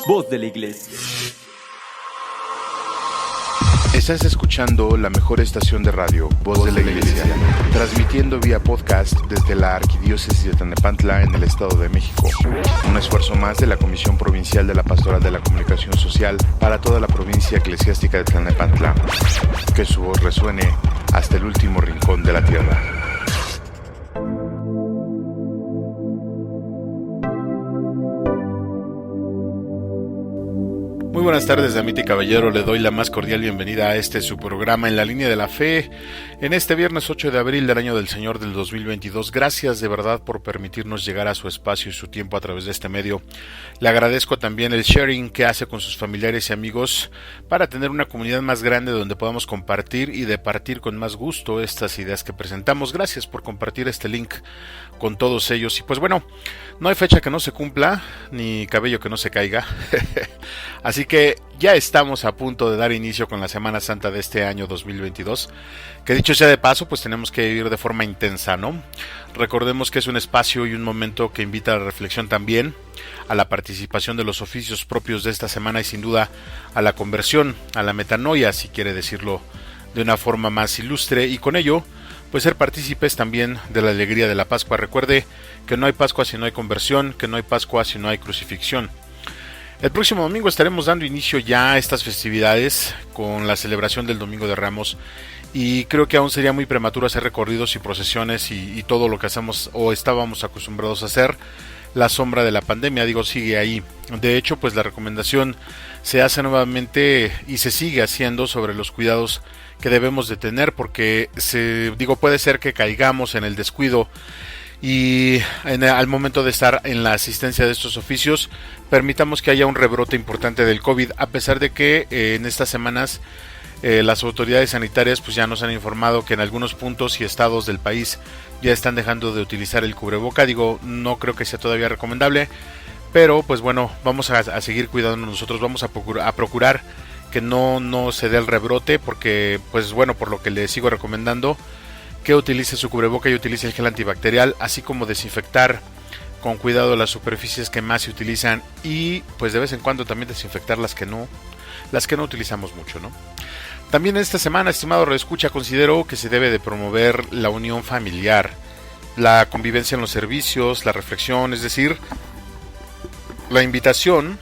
Voz de la Iglesia. Estás escuchando la mejor estación de radio, Voz de la Iglesia, transmitiendo vía podcast desde la Arquidiócesis de Tlalnepantla en el Estado de México. Un esfuerzo más de la Comisión Provincial de la Pastoral de la Comunicación Social para toda la provincia eclesiástica de Tlalnepantla. Que su voz resuene hasta el último rincón de la tierra. Muy buenas tardes, damita y caballero, le doy la más cordial bienvenida a su programa En la Línea de la Fe, en este viernes 8 de abril del año del Señor del 2022. Gracias de verdad por permitirnos llegar a su espacio y su tiempo a través de este medio. Le agradezco también el sharing que hace con sus familiares y amigos para tener una comunidad más grande donde podamos compartir y departir con más gusto estas ideas que presentamos. Gracias por compartir este link con todos ellos. Y pues bueno, no hay fecha que no se cumpla, ni cabello que no se caiga. Así que ya estamos a punto de dar inicio con la Semana Santa de este año 2022, que dicho sea de paso, pues tenemos que vivir de forma intensa, ¿no? Recordemos que es un espacio y un momento que invita a la reflexión también, a la participación de los oficios propios de esta semana y sin duda a la conversión, a la metanoia, si quiere decirlo de una forma más ilustre, y con ello pues ser partícipes también de la alegría de la Pascua. Recuerde que no hay Pascua si no hay conversión, que no hay Pascua si no hay crucifixión. El próximo domingo estaremos dando inicio ya a estas festividades con la celebración del Domingo de Ramos, y creo que aún sería muy prematuro hacer recorridos y procesiones y todo lo que hacemos o estábamos acostumbrados a hacer. La sombra de la pandemia, sigue ahí. De hecho, pues la recomendación se hace nuevamente y se sigue haciendo sobre los cuidados que debemos de tener, porque puede ser que caigamos en el descuido y al momento de estar en la asistencia de estos oficios permitamos que haya un rebrote importante del COVID, a pesar de que en estas semanas las autoridades sanitarias pues ya nos han informado que en algunos puntos y estados del país ya están dejando de utilizar el cubreboca. No creo que sea todavía recomendable, pero pues bueno, vamos a seguir cuidándonos nosotros, vamos a procurar que no se dé el rebrote, porque pues bueno, por lo que le sigo recomendando que utilice su cubreboca y utilice el gel antibacterial, así como desinfectar con cuidado las superficies que más se utilizan y pues de vez en cuando también desinfectar las que no utilizamos mucho, ¿no? También esta semana, estimado redescucha, considero que se debe de promover la unión familiar, la convivencia en los servicios, la reflexión, es decir, la invitación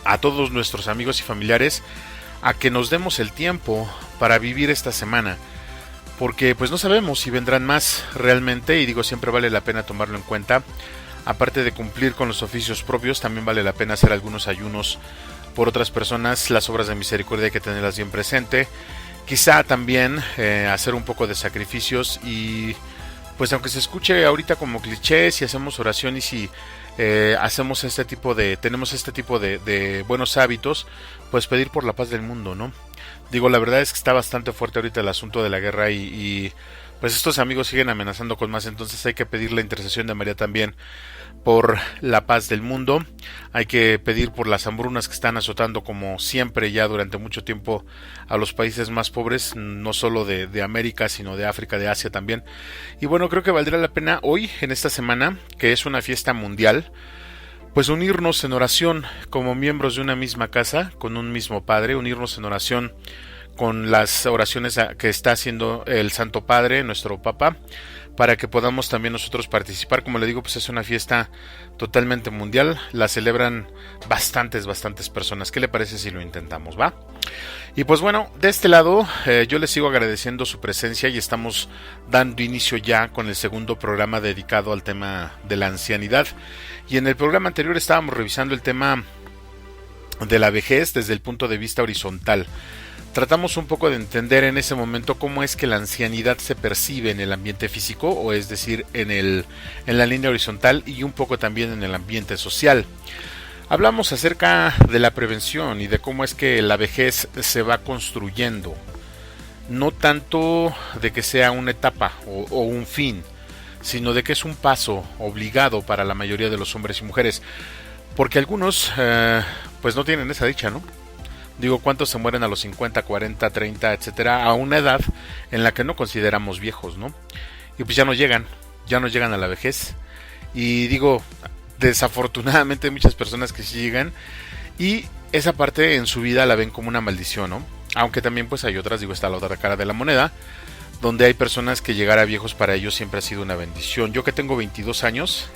a todos nuestros amigos y familiares a que nos demos el tiempo para vivir esta semana, porque pues no sabemos si vendrán más realmente, y siempre vale la pena tomarlo en cuenta. Aparte de cumplir con los oficios propios, también vale la pena hacer algunos ayunos por otras personas. Las obras de misericordia hay que tenerlas bien presente, quizá también hacer un poco de sacrificios, y pues aunque se escuche ahorita como cliché, si hacemos oración y si tenemos este tipo de buenos hábitos, pues pedir por la paz del mundo, ¿no? La verdad es que está bastante fuerte ahorita el asunto de la guerra y pues estos amigos siguen amenazando con más, entonces hay que pedir la intercesión de María también por la paz del mundo. Hay que pedir por las hambrunas que están azotando como siempre ya durante mucho tiempo a los países más pobres, no solo de América, sino de África, de Asia también. Y bueno, creo que valdría la pena hoy, en esta semana, que es una fiesta mundial, pues unirnos en oración como miembros de una misma casa, con un mismo Padre, unirnos en oración con las oraciones que está haciendo el Santo Padre, nuestro Papa, para que podamos también nosotros participar. Como le digo, pues es una fiesta totalmente mundial, la celebran bastantes personas. ¿Qué le parece si lo intentamos, va? Y pues bueno, de este lado yo les sigo agradeciendo su presencia y estamos dando inicio ya con el segundo programa dedicado al tema de la ancianidad. Y en el programa anterior estábamos revisando el tema de la vejez desde el punto de vista horizontal. Tratamos un poco de entender en ese momento cómo es que la ancianidad se percibe en el ambiente físico, o es decir, en la línea horizontal, y un poco también en el ambiente social. Hablamos acerca de la prevención y de cómo es que la vejez se va construyendo, no tanto de que sea una etapa o un fin, sino de que es un paso obligado para la mayoría de los hombres y mujeres, porque algunos pues no tienen esa dicha, ¿no? ¿Cuántos se mueren a los 50, 40, 30, etcétera, a una edad en la que no consideramos viejos, ¿no? Y pues ya no llegan a la vejez. Y desafortunadamente hay muchas personas que sí llegan y esa parte en su vida la ven como una maldición, ¿no? Aunque también pues hay otras, digo, está la otra cara de la moneda, donde hay personas que llegar a viejos para ellos siempre ha sido una bendición. Yo que tengo 22 años,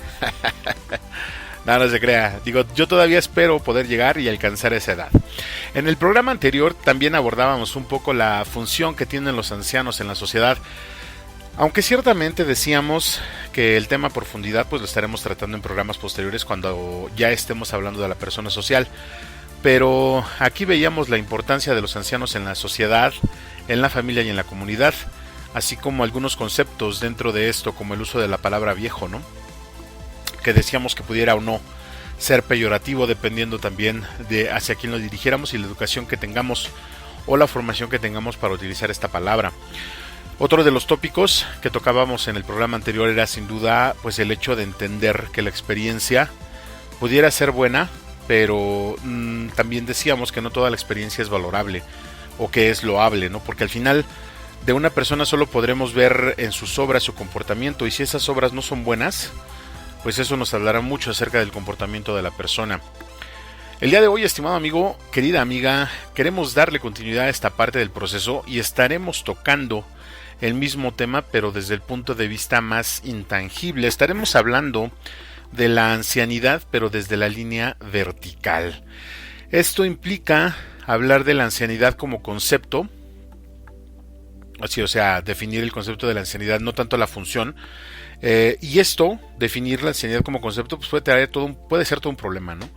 nada, no se crea, digo, yo todavía espero poder llegar y alcanzar esa edad. En el programa anterior también abordábamos un poco la función que tienen los ancianos en la sociedad, aunque ciertamente decíamos que el tema a profundidad pues lo estaremos tratando en programas posteriores cuando ya estemos hablando de la persona social. Pero aquí veíamos la importancia de los ancianos en la sociedad, en la familia y en la comunidad, así como algunos conceptos dentro de esto, como el uso de la palabra viejo, ¿no? Que decíamos que pudiera o no ser peyorativo dependiendo también de hacia quién lo dirigiéramos y la educación que tengamos o la formación que tengamos para utilizar esta palabra. Otro de los tópicos que tocábamos en el programa anterior era sin duda pues el hecho de entender que la experiencia pudiera ser buena, pero también decíamos que no toda la experiencia es valorable o que es loable, ¿no? Porque al final de una persona solo podremos ver en sus obras su comportamiento, y si esas obras no son buenas, pues eso nos hablará mucho acerca del comportamiento de la persona. El día de hoy, estimado amigo, querida amiga, queremos darle continuidad a esta parte del proceso y estaremos tocando el mismo tema, pero desde el punto de vista más intangible. Estaremos hablando de la ancianidad, pero desde la línea vertical. Esto implica hablar de la ancianidad como concepto, así, o sea, definir el concepto de la ancianidad, no tanto la función. Y esto, definir la ancianidad como concepto, pues puede ser todo un problema, ¿no?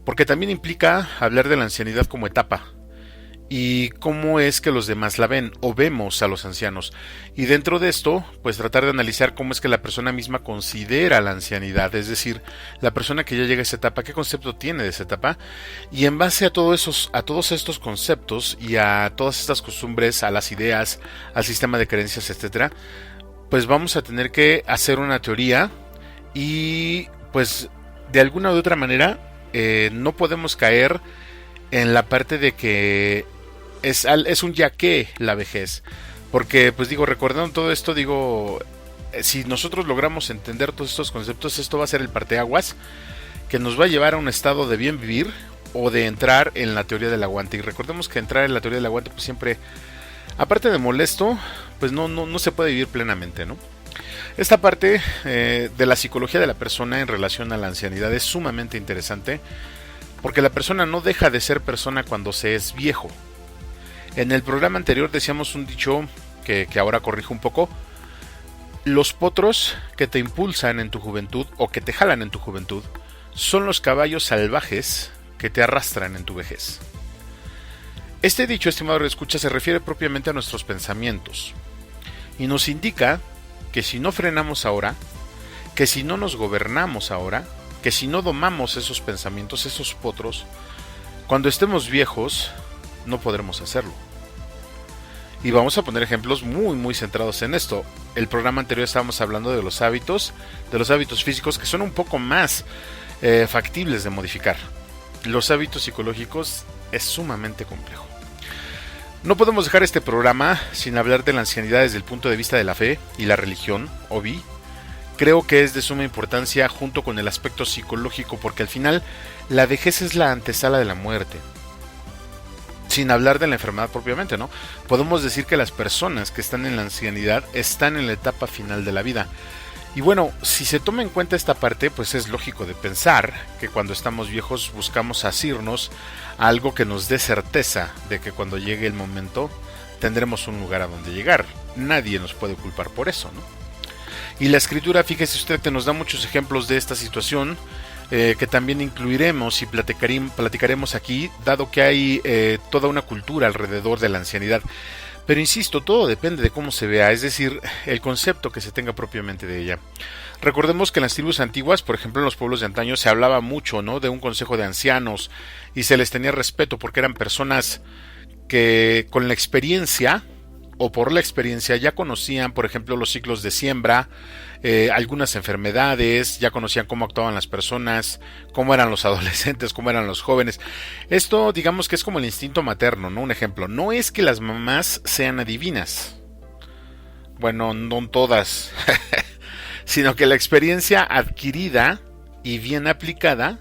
Porque también implica hablar de la ancianidad como etapa y cómo es que los demás la ven o vemos a los ancianos. Y dentro de esto, pues tratar de analizar cómo es que la persona misma considera la ancianidad, es decir, la persona que ya llega a esa etapa, qué concepto tiene de esa etapa, y en base a todos estos conceptos y a todas estas costumbres, a las ideas, al sistema de creencias, etcétera, pues vamos a tener que hacer una teoría y pues de alguna u otra manera no podemos caer en la parte de que es un ya que la vejez, porque pues digo, recordando todo esto, digo, si nosotros logramos entender todos estos conceptos, esto va a ser el parteaguas que nos va a llevar a un estado de bien vivir o de entrar en la teoría del aguante. Y recordemos que entrar en la teoría del aguante pues siempre, aparte de molesto, pues no se puede vivir plenamente, ¿no? Esta parte de la psicología de la persona en relación a la ancianidad es sumamente interesante, porque la persona no deja de ser persona cuando se es viejo. En el programa anterior decíamos un dicho que ahora corrijo un poco: los potros que te impulsan en tu juventud o que te jalan en tu juventud son los caballos salvajes que te arrastran en tu vejez. Este dicho, estimado escucha, se refiere propiamente a nuestros pensamientos y nos indica que si no frenamos ahora, que si no nos gobernamos ahora, que si no domamos esos pensamientos, esos potros, cuando estemos viejos no podremos hacerlo. Y vamos a poner ejemplos muy centrados en esto. El programa anterior estábamos hablando de los hábitos físicos, que son un poco más factibles de modificar. Los hábitos psicológicos es sumamente complejo. No podemos dejar este programa sin hablar de la ancianidad desde el punto de vista de la fe y la religión, OBI. Creo que es de suma importancia junto con el aspecto psicológico, porque al final la vejez es la antesala de la muerte. Sin hablar de la enfermedad propiamente, ¿no? Podemos decir que las personas que están en la ancianidad están en la etapa final de la vida. Y bueno, si se toma en cuenta esta parte, pues es lógico de pensar que cuando estamos viejos buscamos asirnos a algo que nos dé certeza de que cuando llegue el momento tendremos un lugar a donde llegar. Nadie nos puede culpar por eso, ¿no? Y la escritura, fíjese usted que nos da muchos ejemplos de esta situación, que también incluiremos y platicaremos aquí, dado que hay toda una cultura alrededor de la ancianidad. Pero insisto, todo depende de cómo se vea, es decir, el concepto que se tenga propiamente de ella. Recordemos que en las tribus antiguas, por ejemplo en los pueblos de antaño, se hablaba mucho, ¿no?, de un consejo de ancianos y se les tenía respeto porque eran personas que con la experiencia o por la experiencia ya conocían, por ejemplo, los ciclos de siembra, algunas enfermedades, ya conocían cómo actuaban las personas, cómo eran los adolescentes, cómo eran los jóvenes. Esto, digamos que es como el instinto materno, ¿no? Un ejemplo, no es que las mamás sean adivinas, bueno, no todas, sino que la experiencia adquirida y bien aplicada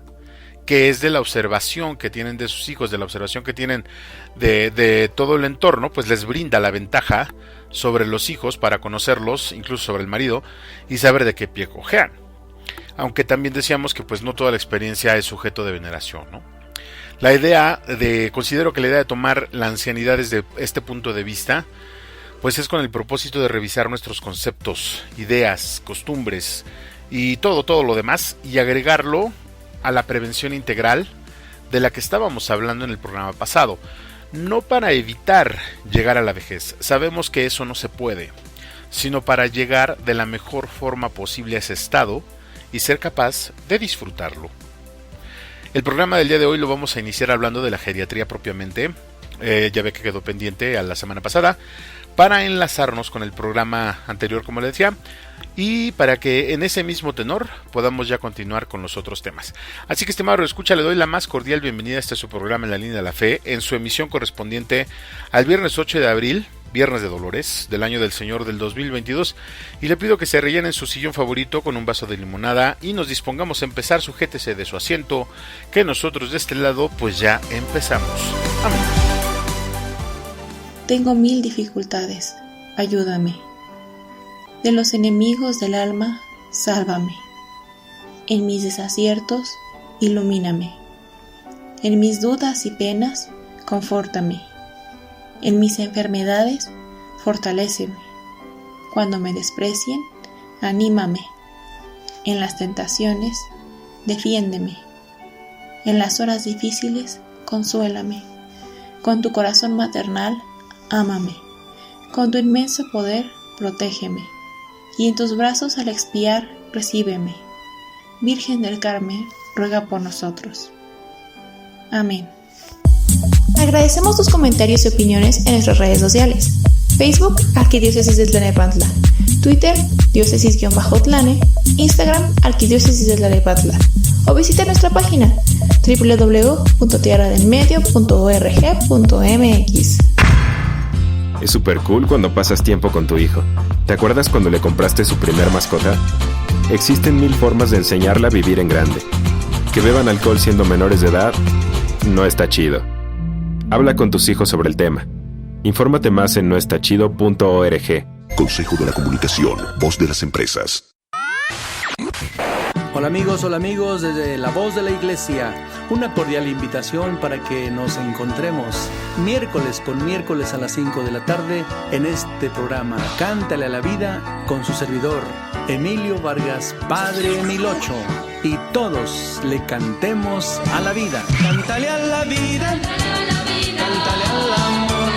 que es de la observación que tienen de sus hijos, de la observación que tienen de todo el entorno, pues les brinda la ventaja sobre los hijos para conocerlos, incluso sobre el marido, y saber de qué pie cojean. Aunque también decíamos que pues no toda la experiencia es sujeto de veneración, ¿no? Considero que la idea de tomar la ancianidad desde este punto de vista, pues es con el propósito de revisar nuestros conceptos, ideas, costumbres y todo lo demás, y agregarlo a la prevención integral de la que estábamos hablando en el programa pasado. No para evitar llegar a la vejez, sabemos que eso no se puede, sino para llegar de la mejor forma posible a ese estado y ser capaz de disfrutarlo. El programa del día de hoy lo vamos a iniciar hablando de la geriatría propiamente. Ya ve que quedó pendiente a la semana pasada, para enlazarnos con el programa anterior, como le decía, y para que en ese mismo tenor podamos ya continuar con los otros temas. Así que, estimado escucha, le doy la más cordial bienvenida a este su programa En la Línea de la Fe, en su emisión correspondiente al viernes 8 de abril, Viernes de Dolores, del año del Señor del 2022, y le pido que se rellenen su sillón favorito con un vaso de limonada y nos dispongamos a empezar. Sujétese de su asiento, que nosotros de este lado pues ya empezamos. Amén. Tengo 1000 dificultades, ayúdame. De los enemigos del alma, sálvame. En mis desaciertos, ilumíname. En mis dudas y penas, confórtame. En mis enfermedades, fortaléceme. Cuando me desprecien, anímame. En las tentaciones, defiéndeme. En las horas difíciles, consuélame. Con tu corazón maternal, ámame. Con tu inmenso poder, protégeme. Y en tus brazos al expiar, recíbeme. Virgen del Carmen, ruega por nosotros. Amén. Agradecemos tus comentarios y opiniones en nuestras redes sociales. Facebook, Arquidiócesis de Tlalnepantla. Twitter, diócesis-tlane. Instagram, Arquidiócesis de Tlalnepantla. O visita nuestra página www.tierradelmedio.org.mx. Es súper cool cuando pasas tiempo con tu hijo. ¿Te acuerdas cuando le compraste su primer mascota? Existen 1000 formas de enseñarla a vivir en grande. Que beban alcohol siendo menores de edad no está chido. Habla con tus hijos sobre el tema. Infórmate más en noestachido.org. Consejo de la Comunicación, voz de las empresas. Hola amigos, desde La Voz de la Iglesia, una cordial invitación para que nos encontremos miércoles con miércoles a las 5 de la tarde en este programa Cántale a la Vida con su servidor Emilio Vargas, Padre Emilocho, y todos le cantemos a la vida. Cántale a la vida, cántale al amor,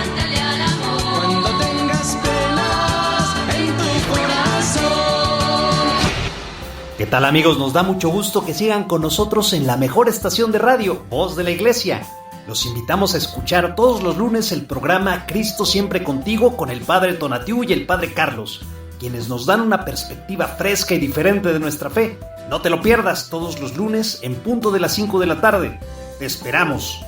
cuando tengas penas en tu corazón. ¿Qué tal, amigos? Nos da mucho gusto que sigan con nosotros en la mejor estación de radio, Voz de la Iglesia. Los invitamos a escuchar todos los lunes el programa Cristo Siempre Contigo con el Padre Tonatiuh y el Padre Carlos, quienes nos dan una perspectiva fresca y diferente de nuestra fe. No te lo pierdas, todos los lunes en punto de las 5 de la tarde. Te esperamos.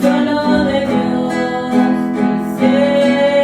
Solo de Dios, dice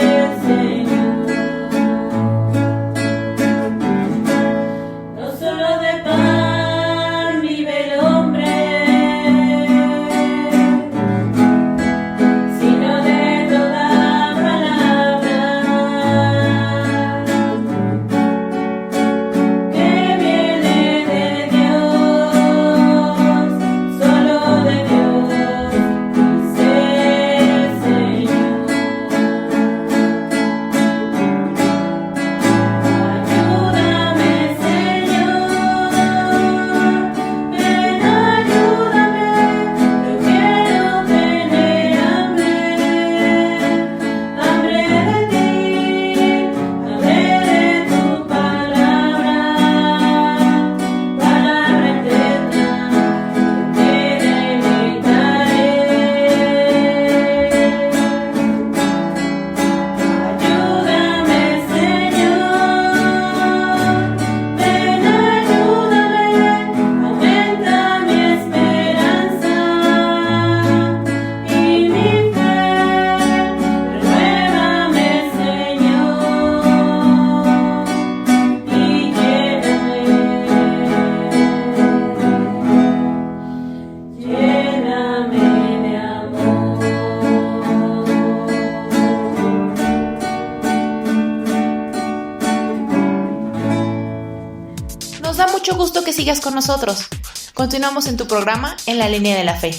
gusto que sigas con nosotros. Continuamos en tu programa En la Línea de la Fe.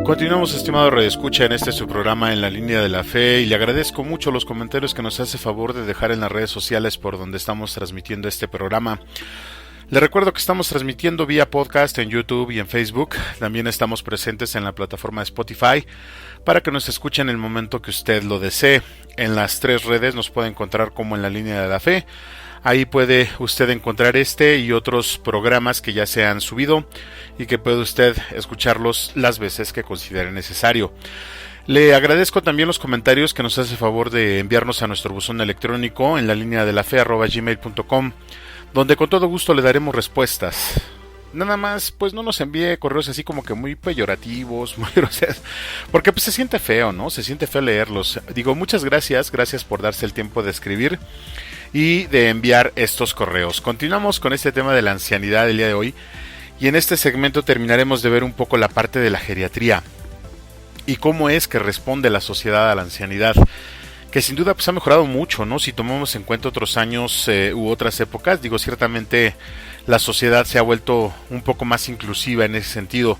Continuamos, estimado redescucha, en su programa En la Línea de la Fe, y le agradezco mucho los comentarios que nos hace favor de dejar en las redes sociales por donde estamos transmitiendo este programa. Le recuerdo que estamos transmitiendo vía podcast en YouTube y en Facebook. También estamos presentes en la plataforma de Spotify para que nos escuche en el momento que usted lo desee. En las 3 redes nos puede encontrar como En la Línea de la Fe. Ahí puede usted encontrar y otros programas que ya se han subido y que puede usted escucharlos las veces que considere necesario. Le agradezco también los comentarios que nos hace favor de enviarnos a nuestro buzón electrónico en la línea de la fe @gmail.com, donde con todo gusto le daremos respuestas. Nada más, pues no nos envíe correos así como que muy peyorativos, muy groseros, porque pues se siente feo, ¿no? Se siente feo leerlos. Digo, muchas gracias por darse el tiempo de escribir y de enviar estos correos. Continuamos con este tema de la ancianidad del día de hoy, y en este segmento terminaremos de ver un poco la parte de la geriatría y cómo es que responde la sociedad a la ancianidad, que sin duda pues ha mejorado mucho, ¿no? Si tomamos en cuenta otros años u otras épocas, digo, ciertamente la sociedad se ha vuelto un poco más inclusiva en ese sentido.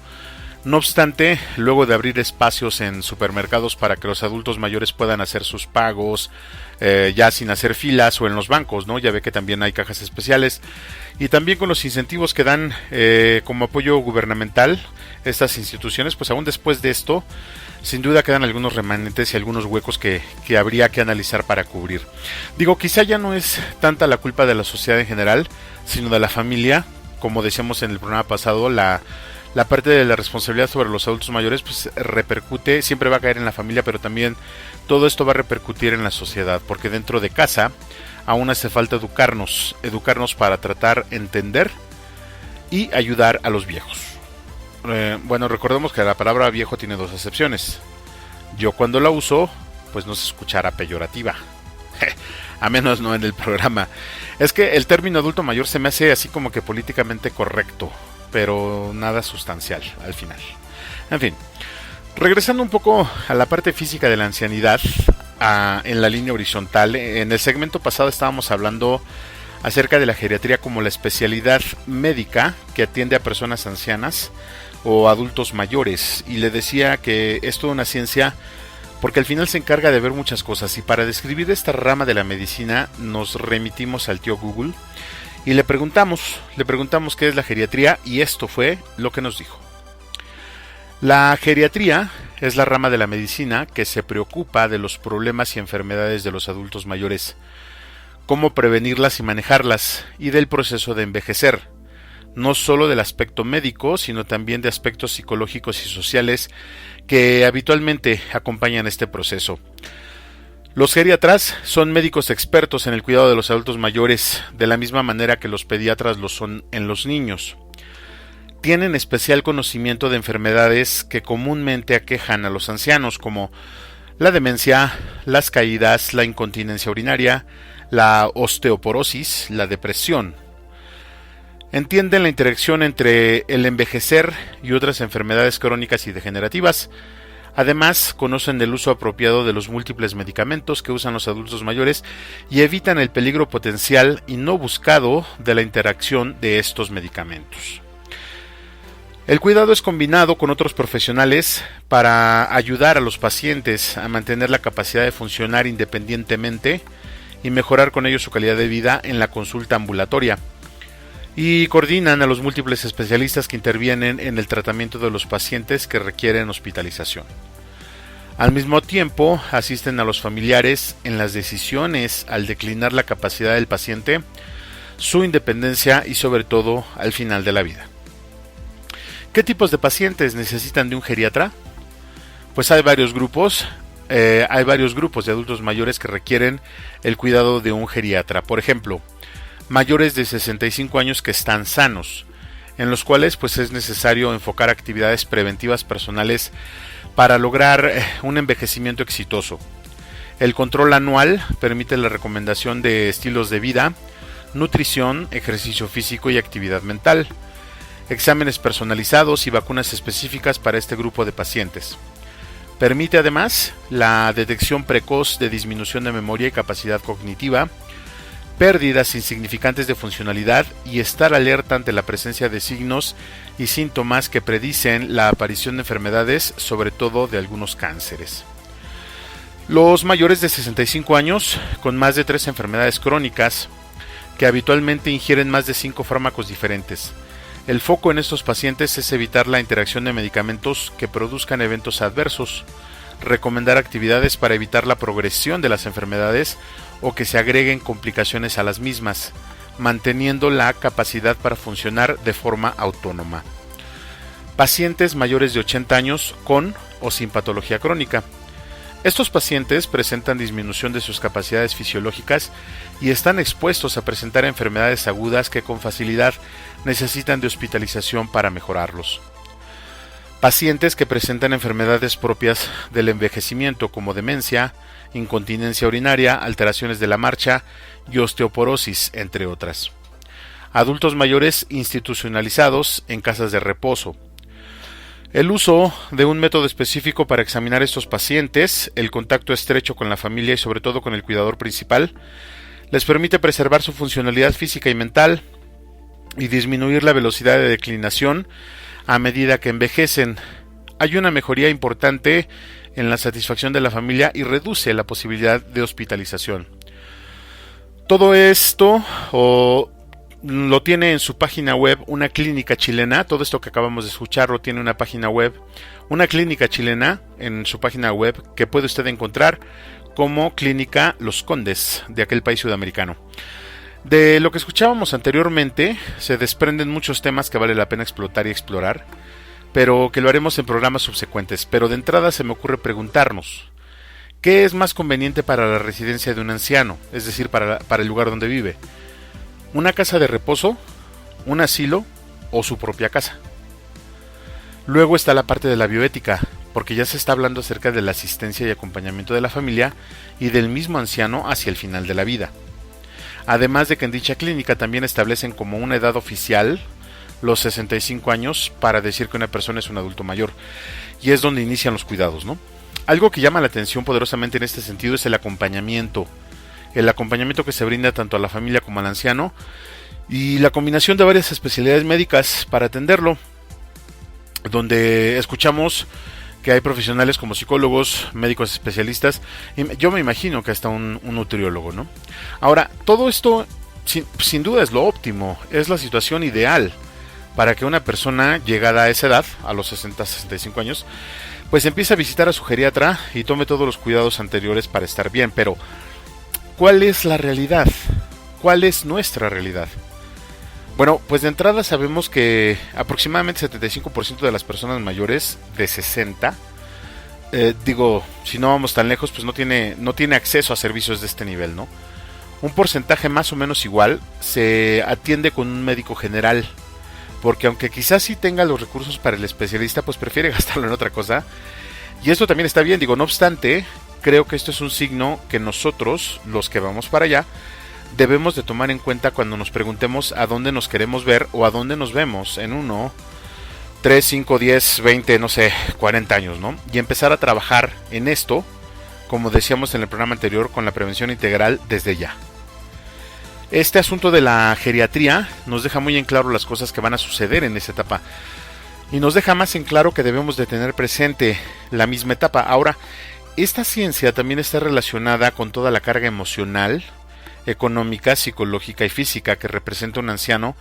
No obstante, luego de abrir espacios en supermercados para que los adultos mayores puedan hacer sus pagos ya sin hacer filas, o en los bancos, ¿no? Ya ve que también hay cajas especiales, y también con los incentivos que dan como apoyo gubernamental estas instituciones, pues aún después de esto, sin duda quedan algunos remanentes y algunos huecos que habría que analizar para cubrir. Digo, quizá ya no es tanta la culpa de la sociedad en general, sino de la familia. Como decíamos en el programa pasado, la parte de la responsabilidad sobre los adultos mayores pues repercute, siempre va a caer en la familia, pero también todo esto va a repercutir en la sociedad, porque dentro de casa aún hace falta educarnos para tratar, entender y ayudar a los viejos. Bueno, recordemos que la palabra viejo tiene 2 acepciones. Yo cuando la uso, pues no se escuchará peyorativa, a menos no en el programa. Es que el término adulto mayor se me hace así como que políticamente correcto, pero nada sustancial al final. En fin, regresando un poco a la parte física de la ancianidad, en la línea horizontal, en el segmento pasado estábamos hablando acerca de la geriatría como la especialidad médica que atiende a personas ancianas o adultos mayores, y le decía que es toda una ciencia porque al final se encarga de ver muchas cosas, y para describir esta rama de la medicina nos remitimos al tío Google y le preguntamos qué es la geriatría, y esto fue lo que nos dijo. La geriatría es la rama de la medicina que se preocupa de los problemas y enfermedades de los adultos mayores, cómo prevenirlas y manejarlas, y del proceso de envejecer, no solo del aspecto médico, sino también de aspectos psicológicos y sociales que habitualmente acompañan este proceso. Los geriatras son médicos expertos en el cuidado de los adultos mayores, de la misma manera que los pediatras lo son en los niños. Tienen especial conocimiento de enfermedades que comúnmente aquejan a los ancianos, como la demencia, las caídas, la incontinencia urinaria, la osteoporosis, la depresión. Entienden la interacción entre el envejecer y otras enfermedades crónicas y degenerativas. Además, conocen el uso apropiado de los múltiples medicamentos que usan los adultos mayores y evitan el peligro potencial y no buscado de la interacción de estos medicamentos. El cuidado es combinado con otros profesionales para ayudar a los pacientes a mantener la capacidad de funcionar independientemente y mejorar con ello su calidad de vida en la consulta ambulatoria. Y coordinan a los múltiples especialistas que intervienen en el tratamiento de los pacientes que requieren hospitalización. Al mismo tiempo, asisten a los familiares en las decisiones al declinar la capacidad del paciente, su independencia y sobre todo al final de la vida. ¿Qué tipos de pacientes necesitan de un geriatra? Pues hay varios grupos de adultos mayores que requieren el cuidado de un geriatra. Por ejemplo, mayores de 65 años que están sanos, en los cuales pues es necesario enfocar actividades preventivas personales para lograr un envejecimiento exitoso. El control anual permite la recomendación de estilos de vida, nutrición, ejercicio físico y actividad mental, exámenes personalizados y vacunas específicas para este grupo de pacientes. Permite además la detección precoz de disminución de memoria y capacidad cognitiva, pérdidas insignificantes de funcionalidad y estar alerta ante la presencia de signos y síntomas que predicen la aparición de enfermedades, sobre todo de algunos cánceres. Los mayores de 65 años con más de 3 enfermedades crónicas que habitualmente ingieren más de 5 fármacos diferentes. El foco en estos pacientes es evitar la interacción de medicamentos que produzcan eventos adversos, recomendar actividades para evitar la progresión de las enfermedades o que se agreguen complicaciones a las mismas, manteniendo la capacidad para funcionar de forma autónoma. Pacientes mayores de 80 años con o sin patología crónica. Estos pacientes presentan disminución de sus capacidades fisiológicas y están expuestos a presentar enfermedades agudas que con facilidad necesitan de hospitalización para mejorarlos. Pacientes que presentan enfermedades propias del envejecimiento como demencia, incontinencia urinaria, alteraciones de la marcha y osteoporosis, entre otras. Adultos mayores institucionalizados en casas de reposo. El uso de un método específico para examinar estos pacientes, el contacto estrecho con la familia y sobre todo con el cuidador principal, les permite preservar su funcionalidad física y mental y disminuir la velocidad de declinación a medida que envejecen. Hay una mejoría importante en la satisfacción de la familia y reduce la posibilidad de hospitalización. Todo esto lo tiene en su página web una clínica chilena. Todo esto que acabamos de escuchar lo tiene una página web, una clínica chilena en su página web que puede usted encontrar como Clínica Los Condes de aquel país sudamericano. De lo que escuchábamos anteriormente se desprenden muchos temas que vale la pena explotar y explorar, pero que lo haremos en programas subsecuentes. Pero de entrada se me ocurre preguntarnos, ¿qué es más conveniente para la residencia de un anciano? Es decir, para el lugar donde vive. ¿Una casa de reposo, un asilo o su propia casa? Luego está la parte de la bioética, porque ya se está hablando acerca de la asistencia y acompañamiento de la familia y del mismo anciano hacia el final de la vida. Además de que en dicha clínica también establecen como una edad oficial los 65 años para decir que una persona es un adulto mayor, y es donde inician los cuidados, ¿no? Algo que llama la atención poderosamente en este sentido es el acompañamiento que se brinda tanto a la familia como al anciano y la combinación de varias especialidades médicas para atenderlo, donde escuchamos que hay profesionales como psicólogos, médicos especialistas, y yo me imagino que hasta un nutriólogo, ¿no? Ahora, todo esto sin duda es lo óptimo, es la situación ideal para que una persona llegada a esa edad, a los 60-65 años, pues empiece a visitar a su geriatra y tome todos los cuidados anteriores para estar bien. Pero ¿cuál es la realidad? ¿Cuál es nuestra realidad? Bueno, pues de entrada sabemos que aproximadamente 75% de las personas mayores de 60, si no vamos tan lejos, pues no tiene acceso a servicios de este nivel, ¿no? Un porcentaje más o menos igual se atiende con un médico general, porque aunque quizás sí tenga los recursos para el especialista, pues prefiere gastarlo en otra cosa. Y esto también está bien, no obstante, creo que esto es un signo que nosotros, los que vamos para allá, debemos de tomar en cuenta cuando nos preguntemos a dónde nos queremos ver o a dónde nos vemos en 1, 3, 5, 10, 20, 40 años, ¿no? Y empezar a trabajar en esto, como decíamos en el programa anterior, con la prevención integral desde ya. Este asunto de la geriatría nos deja muy en claro las cosas que van a suceder en esa etapa y nos deja más en claro que debemos de tener presente la misma etapa. Ahora, esta ciencia también está relacionada con toda la carga emocional, económica, psicológica y física que representa un anciano,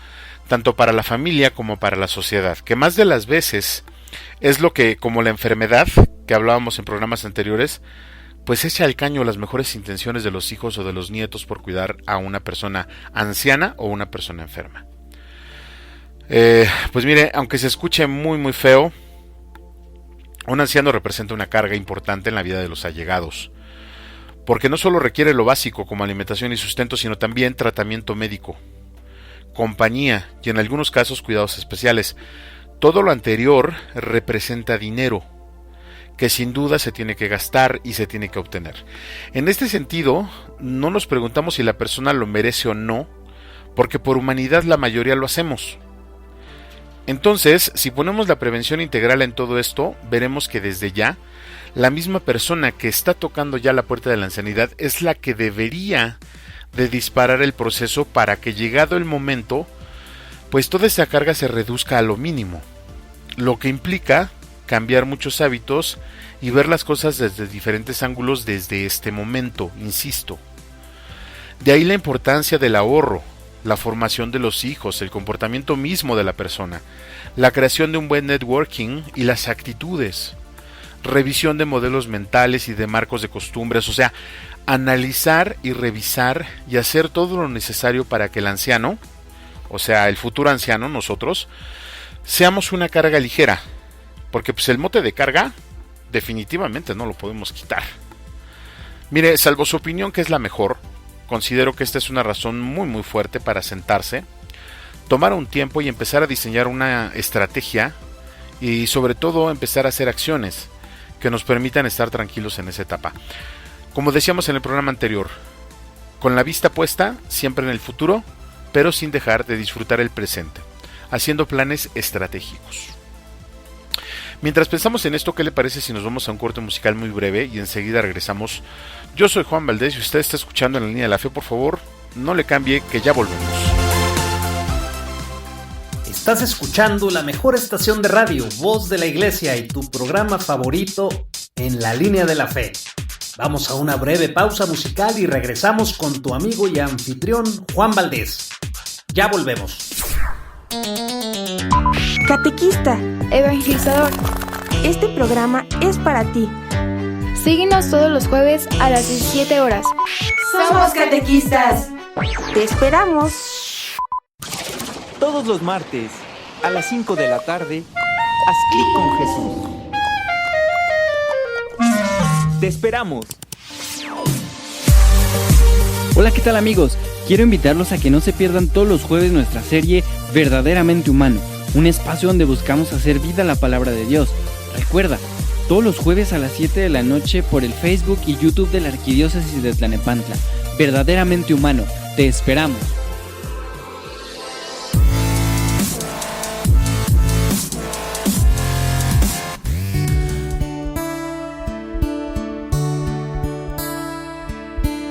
tanto para la familia como para la sociedad, que más de las veces es lo que, como la enfermedad que hablábamos en programas anteriores, pues echa al caño las mejores intenciones de los hijos o de los nietos por cuidar a una persona anciana o una persona enferma. Pues mire, aunque se escuche muy muy feo, un anciano representa una carga importante en la vida de los allegados, porque no solo requiere lo básico como alimentación y sustento, sino también tratamiento médico, compañía y en algunos casos cuidados especiales. Todo lo anterior representa dinero, que sin duda se tiene que gastar y se tiene que obtener. En este sentido, no nos preguntamos si la persona lo merece o no, porque por humanidad la mayoría lo hacemos. Entonces, si ponemos la prevención integral en todo esto, veremos que desde ya la misma persona que está tocando ya la puerta de la ancianidad es la que debería de disparar el proceso para que, llegado el momento, pues toda esa carga se reduzca a lo mínimo, lo que implica cambiar muchos hábitos y ver las cosas desde diferentes ángulos desde este momento, insisto. De ahí la importancia del ahorro, la formación de los hijos, el comportamiento mismo de la persona, la creación de un buen networking y las actitudes, revisión de modelos mentales y de marcos de costumbres, o sea, analizar y revisar y hacer todo lo necesario para que el anciano, o sea, el futuro anciano, nosotros, seamos una carga ligera, porque pues el mote de carga definitivamente no lo podemos quitar. Mire, salvo su opinión que es la mejor, considero que esta es una razón muy fuerte para sentarse, tomar un tiempo y empezar a diseñar una estrategia y sobre todo empezar a hacer acciones que nos permitan estar tranquilos en esa etapa. Como decíamos en el programa anterior, con la vista puesta siempre en el futuro, pero sin dejar de disfrutar el presente, haciendo planes estratégicos. Mientras pensamos en esto, ¿qué le parece si nos vamos a un corte musical muy breve y enseguida regresamos? Yo soy Juan Valdés y usted está escuchando en la línea de la fe. Por favor, no le cambie, que ya volvemos. Estás escuchando la mejor estación de radio, Voz de la Iglesia, y tu programa favorito, En la Línea de la Fe. Vamos a una breve pausa musical y regresamos con tu amigo y anfitrión Juan Valdés. Ya volvemos. Catequista, evangelizador, este programa es para ti. Síguenos todos los jueves a las 17 horas. ¡Somos catequistas! ¡Te esperamos! Todos los martes, a las 5 de la tarde, haz clic con Jesús. ¡Te esperamos! Hola, ¿qué tal amigos? Quiero invitarlos a que no se pierdan todos los jueves nuestra serie Verdaderamente Humano, un espacio donde buscamos hacer vida a la palabra de Dios. Recuerda, todos los jueves a las 7 de la noche por el Facebook y YouTube de la Arquidiócesis de Tlalnepantla. Verdaderamente Humano, te esperamos.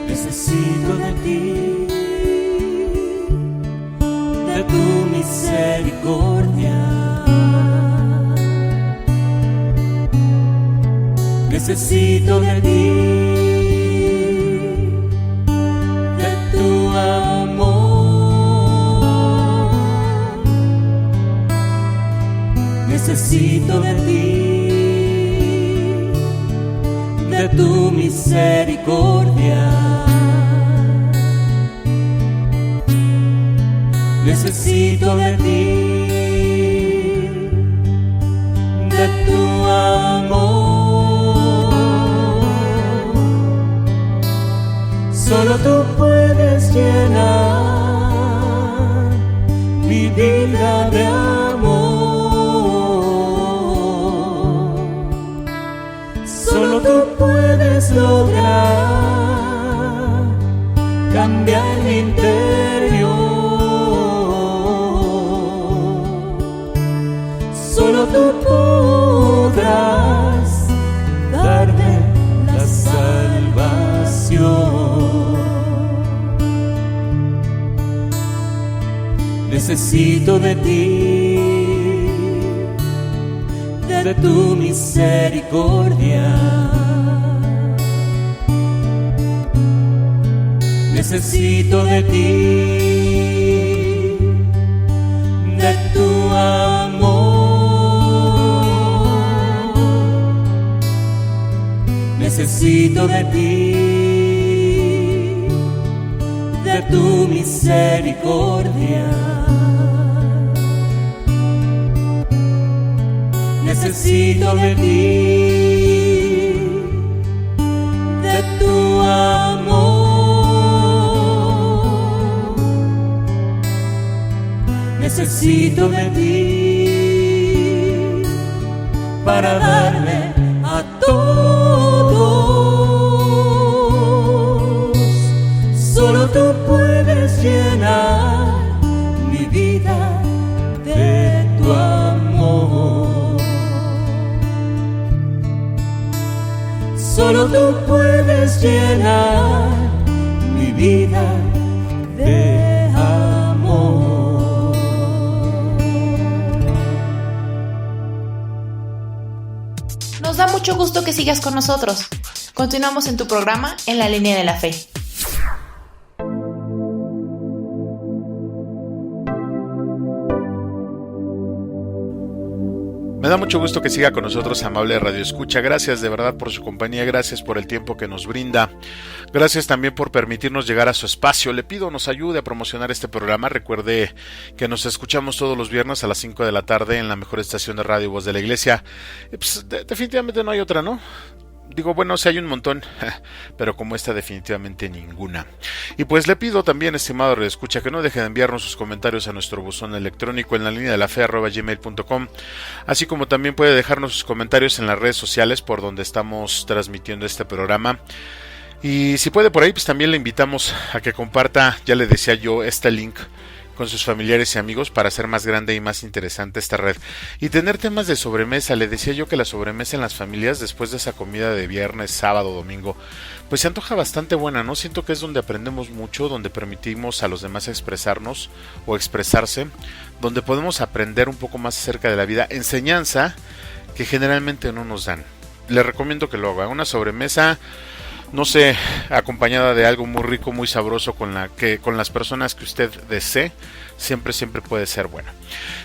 Necesito de ti, de tu misericordia. Necesito de ti, de tu amor. Necesito de ti, de tu misericordia. Necesito de ti, de tu amor. Solo tú puedes llenar mi vida de amor. Solo tú puedes lograr cambiar mi interior. Solo tú podrás darme la salvación. Necesito de ti, de tu misericordia. Necesito de ti, de tu amor. Necesito de ti, de tu misericordia. Necesito de ti, de tu amor. Necesito de ti para darme a todos. Solo tú puedes llenar mi vida de tu amor. mucho gusto que sigas con nosotros. Continuamos en tu programa En la Línea de la Fe. Me da mucho gusto que siga con nosotros, amable Radio Escucha. Gracias de verdad por su compañía, gracias por el tiempo que nos brinda. Gracias también por permitirnos llegar a su espacio. Le pido nos ayude a promocionar este programa. Recuerde que nos escuchamos todos los viernes a las 5 de la tarde en la mejor estación de radio Voz de la Iglesia. Pues, definitivamente no hay otra, ¿no? Digo, bueno, sí hay un montón, pero como esta definitivamente ninguna. Y pues le pido también, estimado Radio Escucha, que no deje de enviarnos sus comentarios a nuestro buzón electrónico en la línea de la fe @gmail.com, así como también puede dejarnos sus comentarios en las redes sociales por donde estamos transmitiendo este programa. Y si puede por ahí, pues también le invitamos a que comparta, ya le decía yo, este link con sus familiares y amigos para hacer más grande y más interesante esta red. Y tener temas de sobremesa. Le decía yo que la sobremesa en las familias, después de esa comida de viernes, sábado, domingo, pues se antoja bastante buena, ¿no? Siento que es donde aprendemos mucho, donde permitimos a los demás expresarnos o expresarse, donde podemos aprender un poco más acerca de la vida, enseñanza que generalmente no nos dan. Le recomiendo que lo haga. Una sobremesa, no sé, acompañada de algo muy rico, muy sabroso, con las personas que usted desee, siempre puede ser bueno.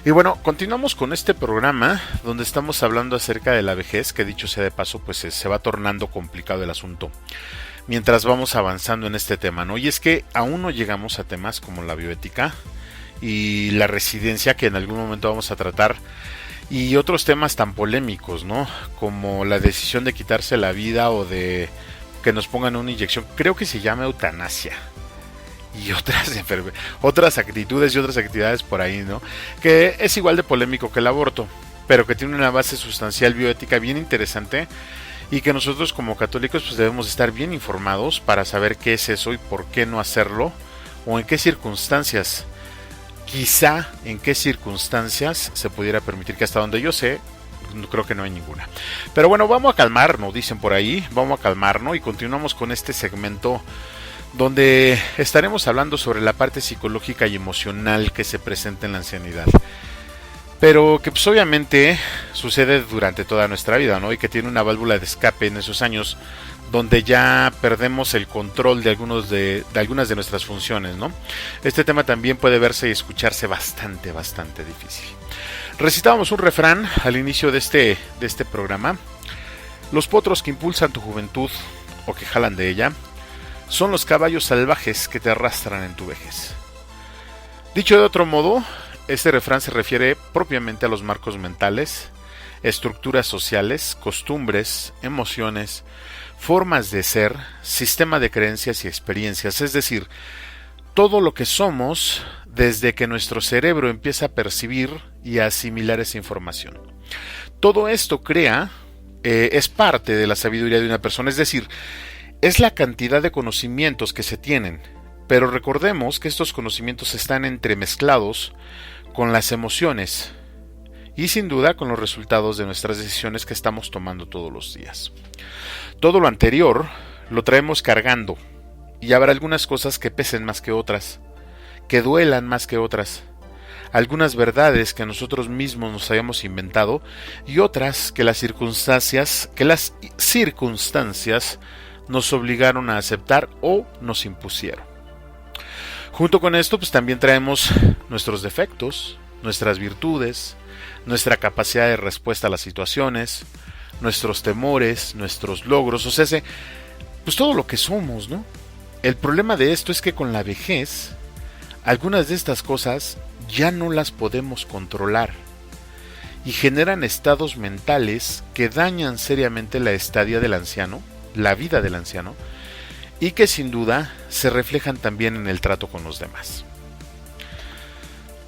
Y bueno, continuamos con este programa donde estamos hablando acerca de la vejez, que dicho sea de paso, pues se va tornando complicado el asunto mientras vamos avanzando en este tema, ¿no? Y es que aún no llegamos a temas como la bioética y la residencia, que en algún momento vamos a tratar, y otros temas tan polémicos, ¿no? Como la decisión de quitarse la vida o de que nos pongan una inyección, creo que se llama eutanasia, y otras actitudes y otras actividades por ahí, ¿no? Que es igual de polémico que el aborto, pero que tiene una base sustancial bioética bien interesante, y que nosotros como católicos pues debemos estar bien informados para saber qué es eso y por qué no hacerlo, o en qué circunstancias, quizá en qué circunstancias se pudiera permitir, que hasta donde yo sé, creo que no hay ninguna. Pero bueno, vamos a calmarnos, dicen por ahí, vamos a calmarnos y continuamos con este segmento donde estaremos hablando sobre la parte psicológica y emocional que se presenta en la ancianidad, pero que pues obviamente sucede durante toda nuestra vida, ¿no? Y que tiene una válvula de escape en esos años donde ya perdemos el control de algunas de nuestras funciones, ¿no? Este tema también puede verse y escucharse bastante difícil. Recitábamos un refrán al inicio de este programa. Los potros que impulsan tu juventud o que jalan de ella son los caballos salvajes que te arrastran en tu vejez. Dicho de otro modo, este refrán se refiere propiamente a los marcos mentales, estructuras sociales, costumbres, emociones, formas de ser, sistema de creencias y experiencias, es decir, todo lo que somos desde que nuestro cerebro empieza a percibir y a asimilar esa información. Todo esto es parte de la sabiduría de una persona, es decir, es la cantidad de conocimientos que se tienen, pero recordemos que estos conocimientos están entremezclados con las emociones y sin duda con los resultados de nuestras decisiones que estamos tomando todos los días. Todo lo anterior lo traemos cargando, y habrá algunas cosas que pesen más que otras, que duelan más que otras, algunas verdades que nosotros mismos nos hayamos inventado y otras que las circunstancias nos obligaron a aceptar o nos impusieron. Junto con esto, pues también traemos nuestros defectos, nuestras virtudes, nuestra capacidad de respuesta a las situaciones, nuestros temores, nuestros logros, o sea, pues todo lo que somos, ¿no? El problema de esto es que con la vejez, algunas de estas cosas ya no las podemos controlar y generan estados mentales que dañan seriamente la estadía del anciano, la vida del anciano, y que sin duda se reflejan también en el trato con los demás.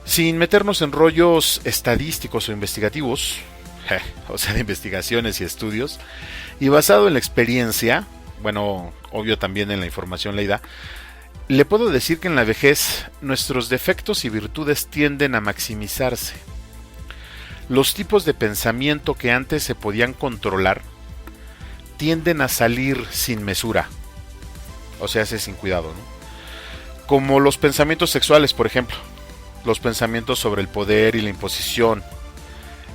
Sin meternos en rollos estadísticos o investigativos, o sea, de investigaciones y estudios, y basado en la experiencia, bueno, obvio también en la información leída, le puedo decir que en la vejez nuestros defectos y virtudes tienden a maximizarse. Los tipos de pensamiento que antes se podían controlar tienden a salir sin mesura, o sea, sin cuidado, ¿no? Como los pensamientos sexuales, por ejemplo, los pensamientos sobre el poder y la imposición,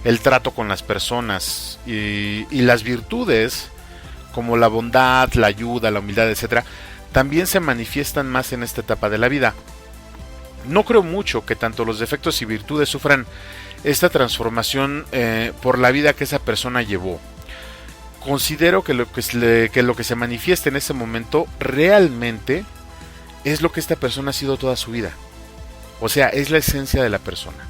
el trato con las personas y las virtudes como la bondad, la ayuda, la humildad, etcétera, también se manifiestan más en esta etapa de la vida. No creo mucho que tanto los defectos y virtudes sufran esta transformación por la vida que esa persona llevó. Considero que lo que se manifiesta en ese momento realmente es lo que esta persona ha sido toda su vida. O sea, es la esencia de la persona.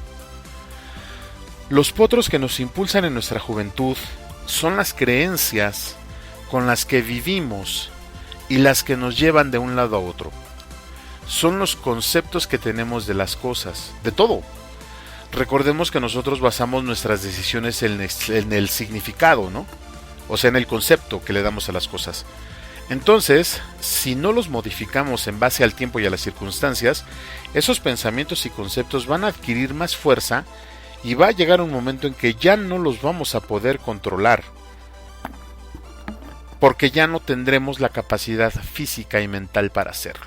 Los potros que nos impulsan en nuestra juventud son las creencias con las que vivimos y las que nos llevan de un lado a otro. Son los conceptos que tenemos de las cosas, de todo. Recordemos que nosotros basamos nuestras decisiones en el significado, ¿no? O sea, en el concepto que le damos a las cosas. Entonces, si no los modificamos en base al tiempo y a las circunstancias, esos pensamientos y conceptos van a adquirir más fuerza y va a llegar un momento en que ya no los vamos a poder controlar, porque ya no tendremos la capacidad física y mental para hacerlo.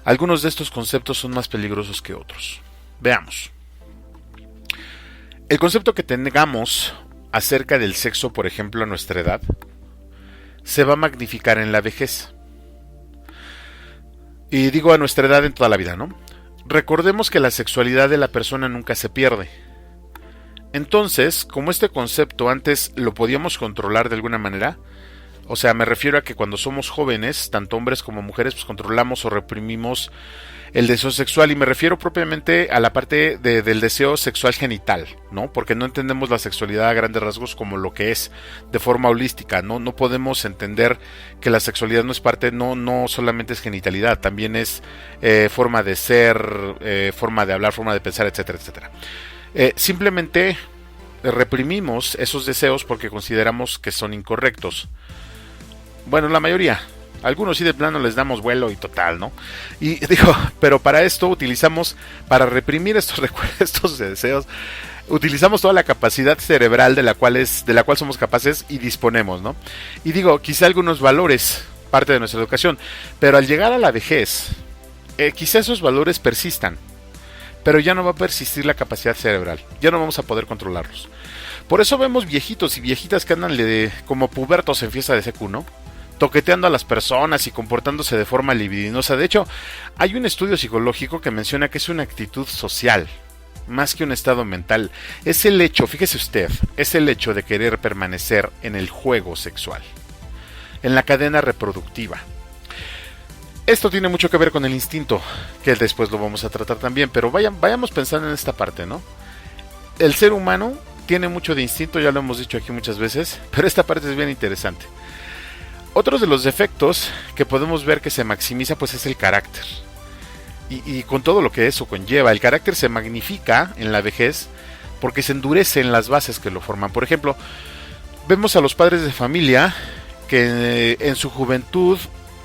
Algunos de estos conceptos son más peligrosos que otros. Veamos. El concepto que tengamos acerca del sexo, por ejemplo, a nuestra edad, se va a magnificar en la vejez. Y digo a nuestra edad en toda la vida, ¿no? Recordemos que la sexualidad de la persona nunca se pierde. Entonces, como este concepto antes lo podíamos controlar de alguna manera, o sea, me refiero a que cuando somos jóvenes, tanto hombres como mujeres, pues controlamos o reprimimos el deseo sexual, y me refiero propiamente a la parte del deseo sexual genital, ¿no? Porque no entendemos la sexualidad a grandes rasgos como lo que es de forma holística, ¿no? No podemos entender que la sexualidad no es parte, no solamente es genitalidad, también es forma de ser, forma de hablar, forma de pensar, etcétera, etcétera. Simplemente reprimimos esos deseos porque consideramos que son incorrectos. Bueno, la mayoría. Algunos sí de plano les damos vuelo y total, ¿no? Y digo, pero para esto para reprimir estos deseos, utilizamos toda la capacidad cerebral de la cual somos capaces y disponemos, ¿no? Y digo, quizá algunos valores, parte de nuestra educación, pero al llegar a la vejez, quizá esos valores persistan, pero ya no va a persistir la capacidad cerebral, ya no vamos a poder controlarlos. Por eso vemos viejitos y viejitas que andan como pubertos en fiesta de secu, ¿no? Toqueteando a las personas y comportándose de forma libidinosa. De hecho, hay un estudio psicológico que menciona que es una actitud social, más que un estado mental. Es el hecho, fíjese usted, es el hecho de querer permanecer en el juego sexual, en la cadena reproductiva. Esto tiene mucho que ver con el instinto, que después lo vamos a tratar también, pero vayamos pensando en esta parte, ¿no? El ser humano tiene mucho de instinto, ya lo hemos dicho aquí muchas veces, pero esta parte es bien interesante. Otros de los defectos que podemos ver que se maximiza, pues es el carácter. Y con todo lo que eso conlleva, el carácter se magnifica en la vejez porque se endurecen las bases que lo forman. Por ejemplo, vemos a los padres de familia que en su juventud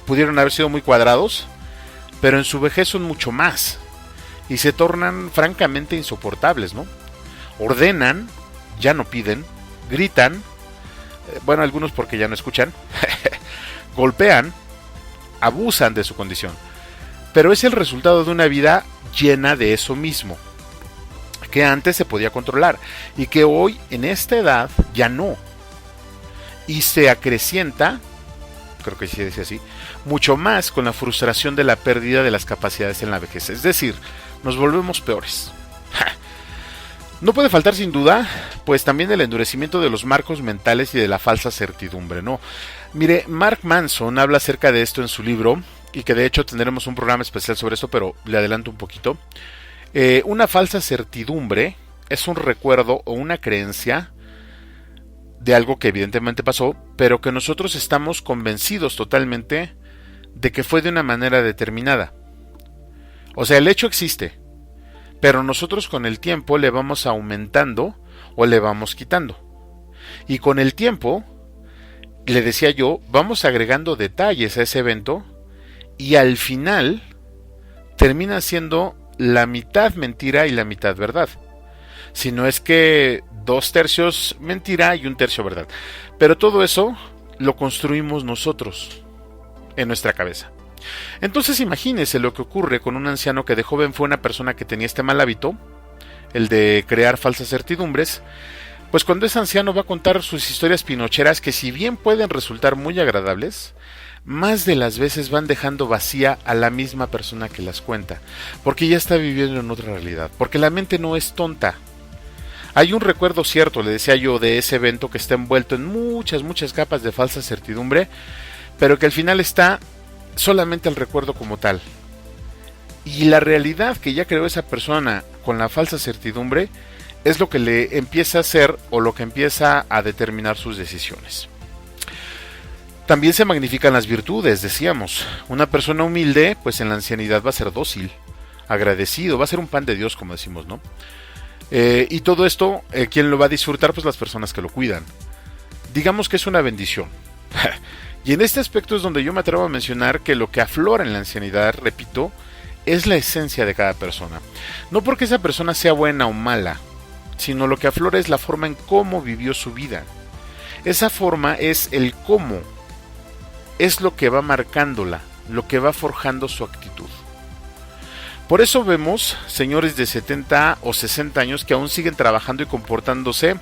pudieron haber sido muy cuadrados, pero en su vejez son mucho más y se tornan francamente insoportables, ¿no? Ordenan, ya no piden, gritan, bueno, algunos porque ya no escuchan, golpean, abusan de su condición, pero es el resultado de una vida llena de eso mismo, que antes se podía controlar y que hoy en esta edad ya no, y se acrecienta, creo que sí se dice así, mucho más con la frustración de la pérdida de las capacidades en la vejez, es decir, nos volvemos peores. No puede faltar sin duda, pues también el endurecimiento de los marcos mentales y de la falsa certidumbre, ¿no? Mire, Mark Manson habla acerca de esto en su libro, y que de hecho tendremos un programa especial sobre esto, pero le adelanto un poquito. Una falsa certidumbre es un recuerdo o una creencia de algo que evidentemente pasó, pero que nosotros estamos convencidos totalmente de que fue de una manera determinada. O sea, el hecho existe, pero nosotros con el tiempo le vamos aumentando o le vamos quitando. Y con el tiempo, le decía yo, vamos agregando detalles a ese evento y al final termina siendo la mitad mentira y la mitad verdad. Si no es que 2/3 mentira y 1/3 verdad. Pero todo eso lo construimos nosotros en nuestra cabeza. Entonces imagínese lo que ocurre con un anciano que de joven fue una persona que tenía este mal hábito, el de crear falsas certidumbres, pues cuando es anciano va a contar sus historias pinocheras que, si bien pueden resultar muy agradables, más de las veces van dejando vacía a la misma persona que las cuenta, porque ya está viviendo en otra realidad, porque la mente no es tonta. Hay un recuerdo cierto, le decía yo, de ese evento que está envuelto en muchas capas de falsa certidumbre, pero que al final está solamente el recuerdo como tal. Y la realidad que ya creó esa persona con la falsa certidumbre es lo que le empieza a hacer o lo que empieza a determinar sus decisiones. También se magnifican las virtudes, decíamos. Una persona humilde, pues en la ancianidad va a ser dócil, agradecido, va a ser un pan de Dios, como decimos, ¿no? Y todo esto, ¿quién lo va a disfrutar? Pues las personas que lo cuidan. Digamos que es una bendición. Y en este aspecto es donde yo me atrevo a mencionar que lo que aflora en la ancianidad, repito, es la esencia de cada persona. No porque esa persona sea buena o mala, sino lo que aflora es la forma en cómo vivió su vida. Esa forma es el cómo, es lo que va marcándola, lo que va forjando su actitud. Por eso vemos señores de 70 o 60 años que aún siguen trabajando y comportándose,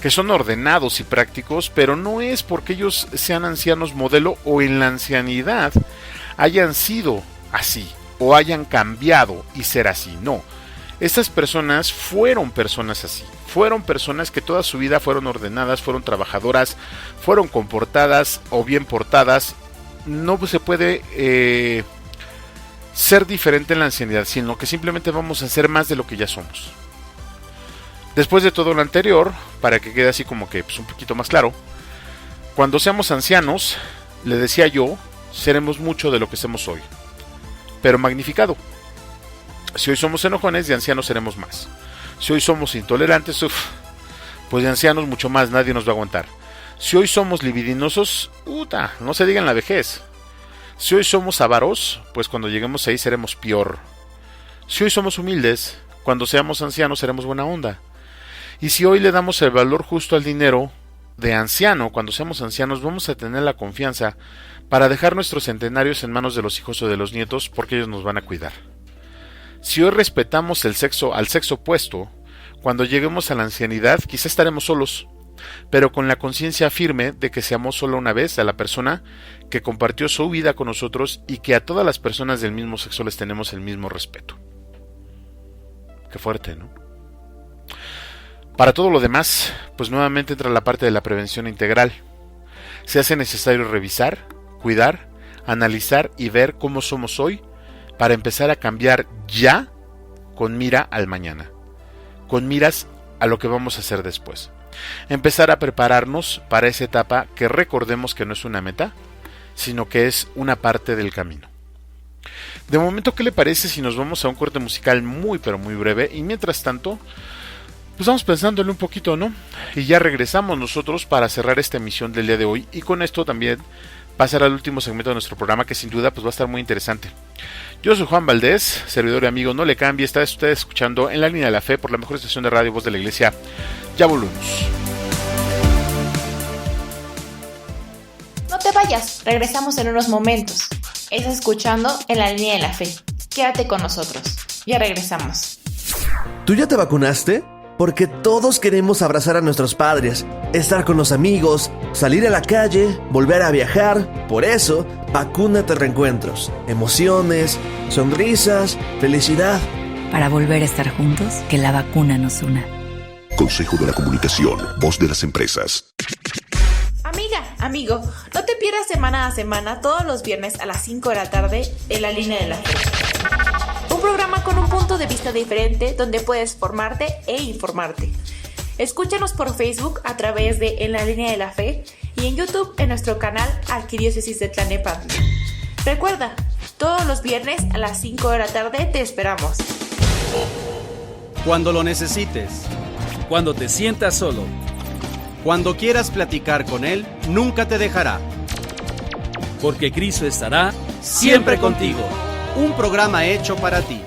que son ordenados y prácticos, pero no es porque ellos sean ancianos modelo o en la ancianidad hayan sido así o hayan cambiado y ser así, no. Estas personas fueron personas así, fueron personas que toda su vida fueron ordenadas, fueron trabajadoras, fueron comportadas o bien portadas. No se puede ser diferente en la ancianidad, sino que simplemente vamos a ser más de lo que ya somos. Después de todo lo anterior, para que quede así como que pues, un poquito más claro, cuando seamos ancianos, le decía yo, seremos mucho de lo que somos hoy, pero magnificado. Si hoy somos enojones, de ancianos seremos más. Si hoy somos intolerantes, pues de ancianos mucho más, nadie nos va a aguantar. Si hoy somos libidinosos, no se diga en la vejez. Si hoy somos avaros, pues cuando lleguemos ahí seremos peor. Si hoy somos humildes, cuando seamos ancianos seremos buena onda. Y si hoy le damos el valor justo al dinero, de anciano, cuando seamos ancianos vamos a tener la confianza para dejar nuestros centenarios en manos de los hijos o de los nietos, porque ellos nos van a cuidar. Si hoy respetamos al sexo opuesto, cuando lleguemos a la ancianidad quizá estaremos solos, pero con la conciencia firme de que se amó solo una vez a la persona que compartió su vida con nosotros y que a todas las personas del mismo sexo les tenemos el mismo respeto. Qué fuerte, ¿no? Para todo lo demás, pues nuevamente entra la parte de la prevención integral. Se hace necesario revisar, cuidar, analizar y ver cómo somos hoy para empezar a cambiar ya con mira al mañana, con miras a lo que vamos a hacer después. Empezar a prepararnos para esa etapa que recordemos que no es una meta, sino que es una parte del camino. De momento, ¿qué le parece si nos vamos a un corte musical muy pero muy breve? Y mientras tanto, pues vamos pensándole un poquito, ¿no? Y ya regresamos nosotros para cerrar esta emisión del día de hoy y con esto también pasar al último segmento de nuestro programa, que sin duda pues va a estar muy interesante. Yo soy Juan Valdés, servidor y amigo, no le cambie, está usted escuchando En la Línea de la Fe por la mejor estación de radio Voz de la Iglesia. Ya volvemos. No te vayas, regresamos en unos momentos. Estás escuchando En la Línea de la Fe. Quédate con nosotros, ya regresamos. ¿Tú ya te vacunaste? Porque todos queremos abrazar a nuestros padres, estar con los amigos, salir a la calle, volver a viajar. Por eso, vacúnate reencuentros, emociones, sonrisas, felicidad. Para volver a estar juntos, que la vacuna nos una. Consejo de la Comunicación, Voz de las Empresas. Amiga, amigo, no te pierdas semana a semana, todos los viernes a las 5 de la tarde, En la Línea de la Fe. Un programa con un punto de vista diferente donde puedes formarte e informarte. Escúchanos por Facebook a través de En la Línea de la Fe y en YouTube en nuestro canal Arquidiócesis de Tlalnepantla. Recuerda, todos los viernes a las 5 de la tarde te esperamos. Cuando lo necesites, cuando te sientas solo, cuando quieras platicar con Él, nunca te dejará. Porque Cristo estará siempre contigo. Un programa hecho para ti.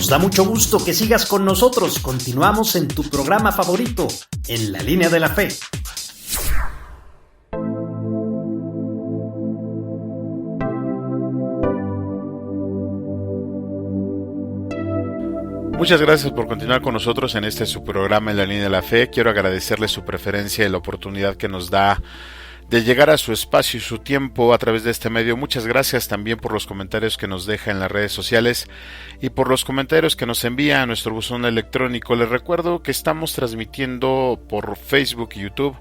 Nos da mucho gusto que sigas con nosotros. Continuamos en tu programa favorito, En la Línea de la Fe. Muchas gracias por continuar con nosotros en este su programa En la Línea de la Fe. Quiero agradecerle su preferencia y la oportunidad que nos da de llegar a su espacio y su tiempo a través de este medio. Muchas gracias también por los comentarios que nos deja en las redes sociales y por los comentarios que nos envía a nuestro buzón electrónico. Les recuerdo que estamos transmitiendo por Facebook y YouTube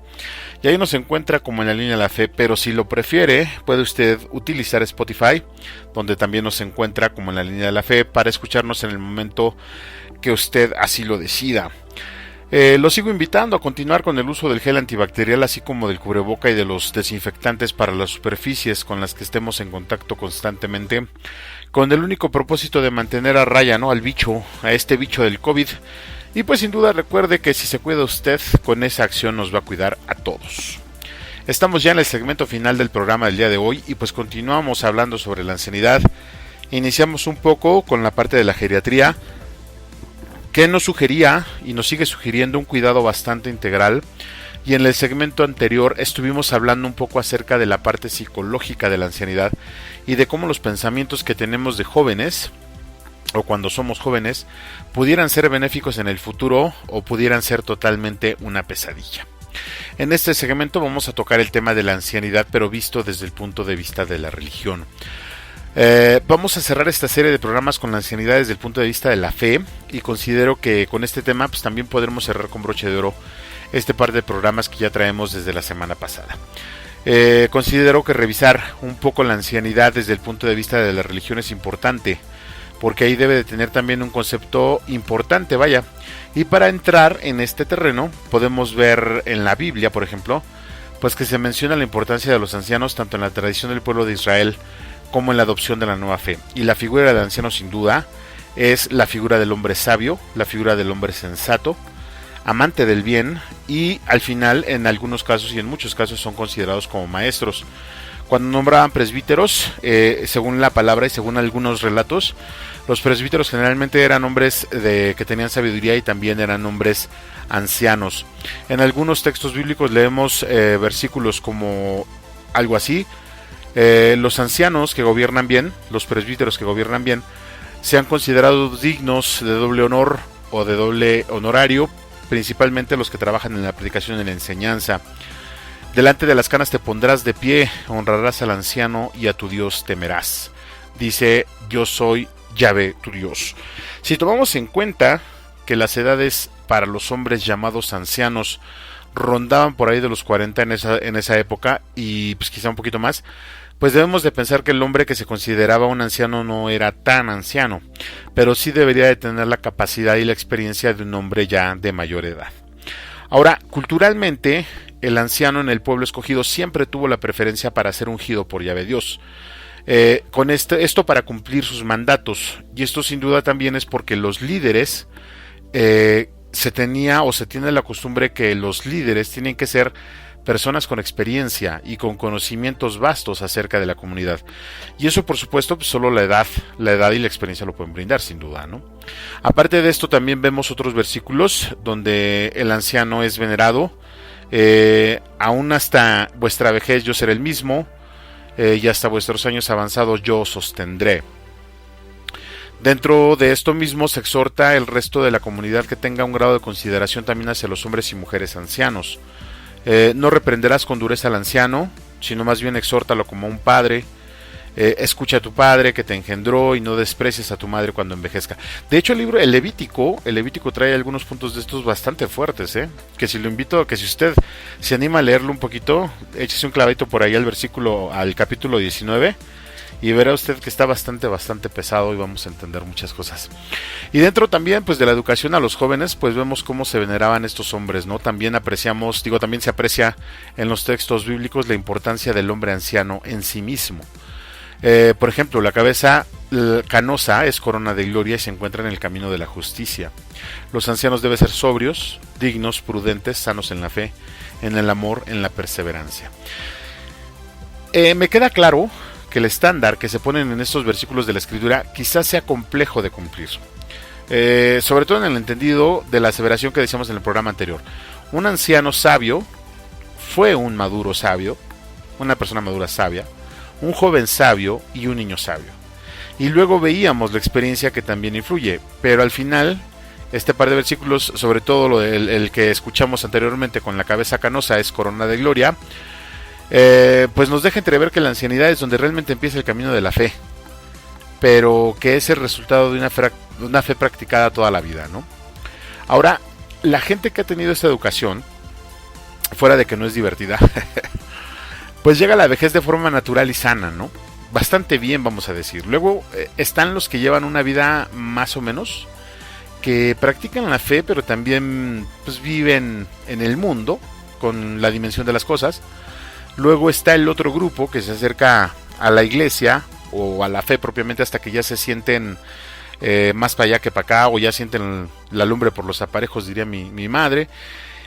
y ahí nos encuentra como En la Línea de la Fe, pero si lo prefiere puede usted utilizar Spotify, donde también nos encuentra como En la Línea de la Fe, para escucharnos en el momento que usted así lo decida. Lo sigo invitando a continuar con el uso del gel antibacterial, así como del cubreboca y de los desinfectantes para las superficies con las que estemos en contacto constantemente, con el único propósito de mantener a raya, ¿no?, a este bicho del COVID. Y pues sin duda recuerde que si se cuida usted, con esa acción nos va a cuidar a todos. Estamos ya en el segmento final del programa del día de hoy y pues continuamos hablando sobre la ancianidad. Iniciamos un poco con la parte de la geriatría, que nos sugería y nos sigue sugiriendo un cuidado bastante integral, y en el segmento anterior estuvimos hablando un poco acerca de la parte psicológica de la ancianidad y de cómo los pensamientos que tenemos de jóvenes o cuando somos jóvenes pudieran ser benéficos en el futuro o pudieran ser totalmente una pesadilla. En este segmento vamos a tocar el tema de la ancianidad, pero visto desde el punto de vista de la religión. Vamos a cerrar esta serie de programas con la ancianidad desde el punto de vista de la fe, y considero que con este tema pues también podremos cerrar con broche de oro este par de programas que ya traemos desde la semana pasada. Considero que revisar un poco la ancianidad desde el punto de vista de la religión es importante, porque ahí debe de tener también un concepto importante, y para entrar en este terreno podemos ver en la Biblia, por ejemplo, pues que se menciona la importancia de los ancianos tanto en la tradición del pueblo de Israel como en la adopción de la nueva fe. Y la figura del anciano sin duda es la figura del hombre sabio, la figura del hombre sensato, amante del bien, y al final en algunos casos y en muchos casos son considerados como maestros. Cuando nombraban presbíteros, según la palabra y según algunos relatos, los presbíteros generalmente eran hombres que tenían sabiduría y también eran hombres ancianos. En algunos textos bíblicos leemos versículos como algo así: los ancianos que gobiernan bien, los presbíteros que gobiernan bien, sean considerados dignos de doble honor o de doble honorario, principalmente los que trabajan en la predicación y la enseñanza. Delante de las canas te pondrás de pie, honrarás al anciano y a tu Dios temerás. Dice: yo soy Yahvé tu Dios. Si tomamos en cuenta que las edades para los hombres llamados ancianos rondaban por ahí de los 40 en esa época, y pues quizá un poquito más, pues debemos de pensar que el hombre que se consideraba un anciano no era tan anciano, pero sí debería de tener la capacidad y la experiencia de un hombre ya de mayor edad. Ahora, culturalmente, el anciano en el pueblo escogido siempre tuvo la preferencia para ser ungido por Yahvé Dios, con esto para cumplir sus mandatos, y esto sin duda también es porque los líderes, se tiene la costumbre que los líderes tienen que ser personas con experiencia y con conocimientos vastos acerca de la comunidad, y eso por supuesto pues solo la edad y la experiencia lo pueden brindar, sin duda, ¿no? Aparte de esto también vemos otros versículos donde el anciano es venerado, aún hasta vuestra vejez yo seré el mismo, y hasta vuestros años avanzados yo os sostendré. Dentro de esto mismo se exhorta el resto de la comunidad que tenga un grado de consideración también hacia los hombres y mujeres ancianos. No reprenderás con dureza al anciano, sino más bien exhórtalo como a un padre. Escucha a tu padre que te engendró y no desprecies a tu madre cuando envejezca. De hecho, el Levítico trae algunos puntos de estos bastante fuertes, que si usted se anima a leerlo un poquito, échese un clavito por ahí al capítulo 19, y verá usted que está bastante pesado, y vamos a entender muchas cosas. Y dentro también pues de la educación a los jóvenes, pues vemos cómo se veneraban estos hombres, ¿no? También se aprecia en los textos bíblicos la importancia del hombre anciano en sí mismo. Por ejemplo, la cabeza canosa es corona de gloria y se encuentra en el camino de la justicia. Los ancianos deben ser sobrios, dignos, prudentes, sanos en la fe, en el amor, en la perseverancia. Me queda claro que el estándar que se ponen en estos versículos de la Escritura quizás sea complejo de cumplir, sobre todo en el entendido de la aseveración que decíamos en el programa anterior. Un anciano sabio fue un maduro sabio, una persona madura sabia, un joven sabio y un niño sabio. Y luego veíamos la experiencia que también influye, pero al final este par de versículos, sobre todo el que escuchamos anteriormente con la cabeza canosa es corona de gloria, pues nos deja entrever que la ancianidad es donde realmente empieza el camino de la fe, pero que es el resultado de una fe practicada toda la vida, ¿no? Ahora, la gente que ha tenido esta educación, fuera de que no es divertida, pues llega a la vejez de forma natural y sana, ¿no? Bastante bien, vamos a decir. Luego están los que llevan una vida más o menos, que practican la fe, pero también pues viven en el mundo, con la dimensión de las cosas. Luego está el otro grupo que se acerca a la iglesia, o a la fe propiamente, hasta que ya se sienten más para allá que para acá, o ya sienten la lumbre por los aparejos, diría mi madre.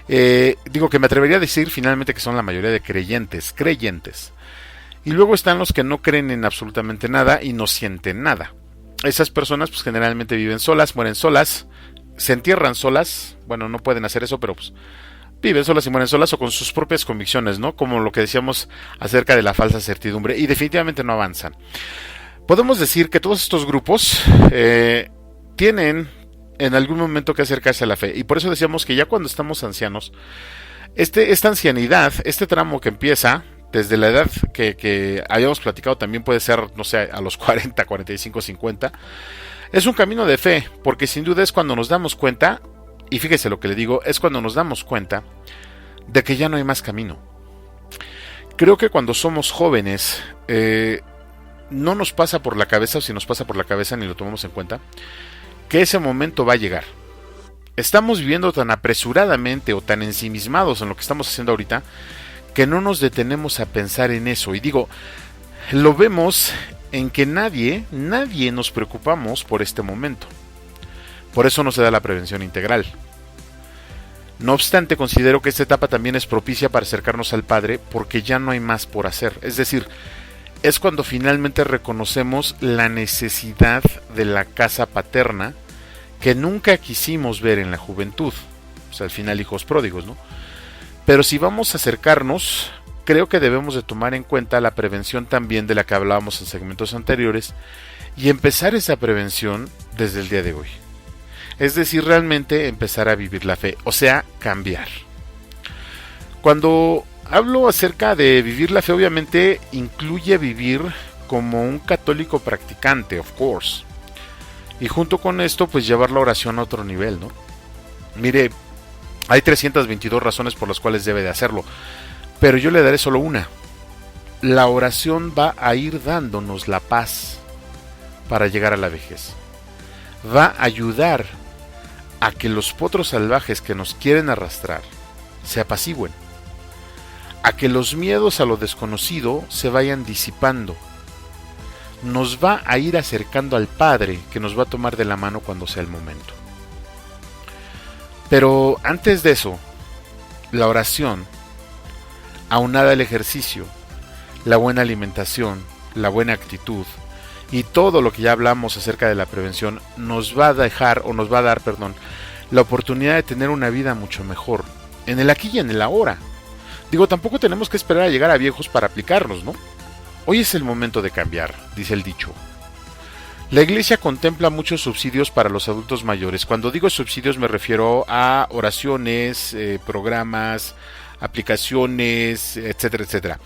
Digo que me atrevería a decir finalmente que son la mayoría de creyentes. Y luego están los que no creen en absolutamente nada y no sienten nada. Esas personas pues generalmente viven solas, mueren solas, se entierran solas. Bueno, no pueden hacer eso, pero pues viven solas y mueren solas, o con sus propias convicciones, ¿no? Como lo que decíamos acerca de la falsa certidumbre, y definitivamente no avanzan. Podemos decir que todos estos grupos tienen en algún momento que acercarse a la fe, y por eso decíamos que ya cuando estamos ancianos, esta ancianidad, este tramo que empieza desde la edad que habíamos platicado, también puede ser, no sé, a los 40, 45, 50, es un camino de fe, porque sin duda es cuando nos damos cuenta, y fíjese lo que le digo, es cuando nos damos cuenta de que ya no hay más camino. Creo que cuando somos jóvenes, no nos pasa por la cabeza, o si nos pasa por la cabeza ni lo tomamos en cuenta, que ese momento va a llegar. Estamos viviendo tan apresuradamente o tan ensimismados en lo que estamos haciendo ahorita, que no nos detenemos a pensar en eso. Y digo, lo vemos en que nadie nos preocupamos por este momento. Por eso no se da la prevención integral. No obstante, considero que esta etapa también es propicia para acercarnos al Padre, porque ya no hay más por hacer. Es decir, es cuando finalmente reconocemos la necesidad de la casa paterna que nunca quisimos ver en la juventud. O sea, al final hijos pródigos, ¿no? Pero si vamos a acercarnos, creo que debemos de tomar en cuenta la prevención también de la que hablábamos en segmentos anteriores, y empezar esa prevención desde el día de hoy. Es decir, realmente empezar a vivir la fe, o sea, cambiar. Cuando hablo acerca de vivir la fe, obviamente incluye vivir como un católico practicante, of course. Y junto con esto, pues llevar la oración a otro nivel, ¿no? Mire, hay 322 razones por las cuales debe de hacerlo, pero yo le daré solo una. La oración va a ir dándonos la paz para llegar a la vejez. Va a ayudar a que los potros salvajes que nos quieren arrastrar se apacigüen, a que los miedos a lo desconocido se vayan disipando. Nos va a ir acercando al Padre, que nos va a tomar de la mano cuando sea el momento. Pero antes de eso, la oración, aunada al ejercicio, la buena alimentación, la buena actitud y todo lo que ya hablamos acerca de la prevención, nos va a dar, la oportunidad de tener una vida mucho mejor, en el aquí y en el ahora. Digo, tampoco tenemos que esperar a llegar a viejos para aplicarnos, ¿no? Hoy es el momento de cambiar, dice el dicho. La Iglesia contempla muchos subsidios para los adultos mayores. Cuando digo subsidios me refiero a oraciones, programas, aplicaciones, etcétera, etcétera.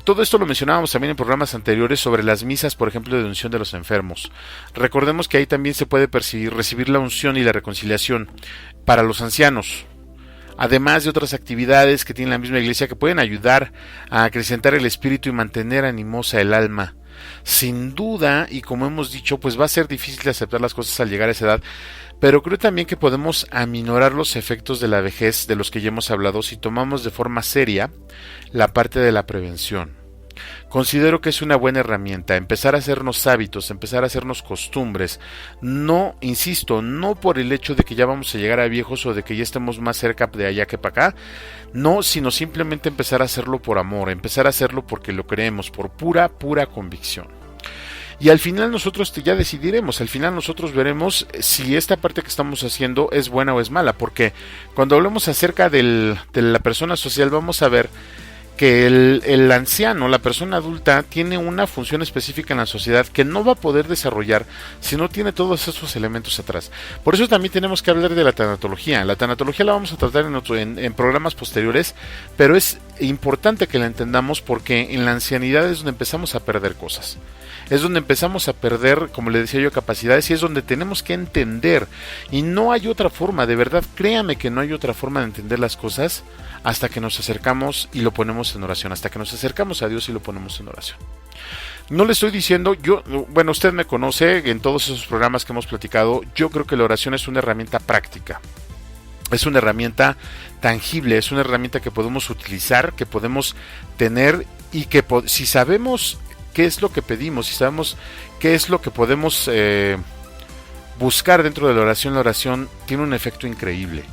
Todo esto lo mencionábamos también en programas anteriores sobre las misas, por ejemplo, de unción de los enfermos. Recordemos que ahí también se puede recibir la unción y la reconciliación para los ancianos, además de otras actividades que tiene la misma Iglesia que pueden ayudar a acrecentar el espíritu y mantener animosa el alma. Sin duda, y como hemos dicho, pues va a ser difícil de aceptar las cosas al llegar a esa edad, pero creo también que podemos aminorar los efectos de la vejez de los que ya hemos hablado si tomamos de forma seria la parte de la prevención. Considero que es una buena herramienta empezar a hacernos hábitos, empezar a hacernos costumbres. No, insisto, no por el hecho de que ya vamos a llegar a viejos o de que ya estemos más cerca de allá que para acá, no, sino simplemente empezar a hacerlo por amor, empezar a hacerlo porque lo creemos, por pura convicción. Y al final nosotros ya decidiremos, al final nosotros veremos si esta parte que estamos haciendo es buena o es mala, porque cuando hablemos acerca de la persona social vamos a ver que el anciano, la persona adulta, tiene una función específica en la sociedad que no va a poder desarrollar si no tiene todos esos elementos atrás. Por eso también tenemos que hablar de la tanatología. La tanatología la vamos a tratar en programas posteriores, pero es importante que la entendamos porque en la ancianidad es donde empezamos a perder cosas. Es donde empezamos a perder, como le decía yo, capacidades, y es donde tenemos que entender. Y no hay otra forma, de verdad, créame que no hay otra forma de entender las cosas hasta que nos acercamos y lo ponemos en oración, hasta que nos acercamos a Dios y lo ponemos en oración. No le estoy diciendo, bueno, usted me conoce en todos esos programas que hemos platicado, yo creo que la oración es una herramienta práctica. Es una herramienta tangible, es una herramienta que podemos utilizar, que podemos tener y que si sabemos qué es lo que pedimos, si sabemos qué es lo que podemos buscar dentro de la oración tiene un efecto increíble.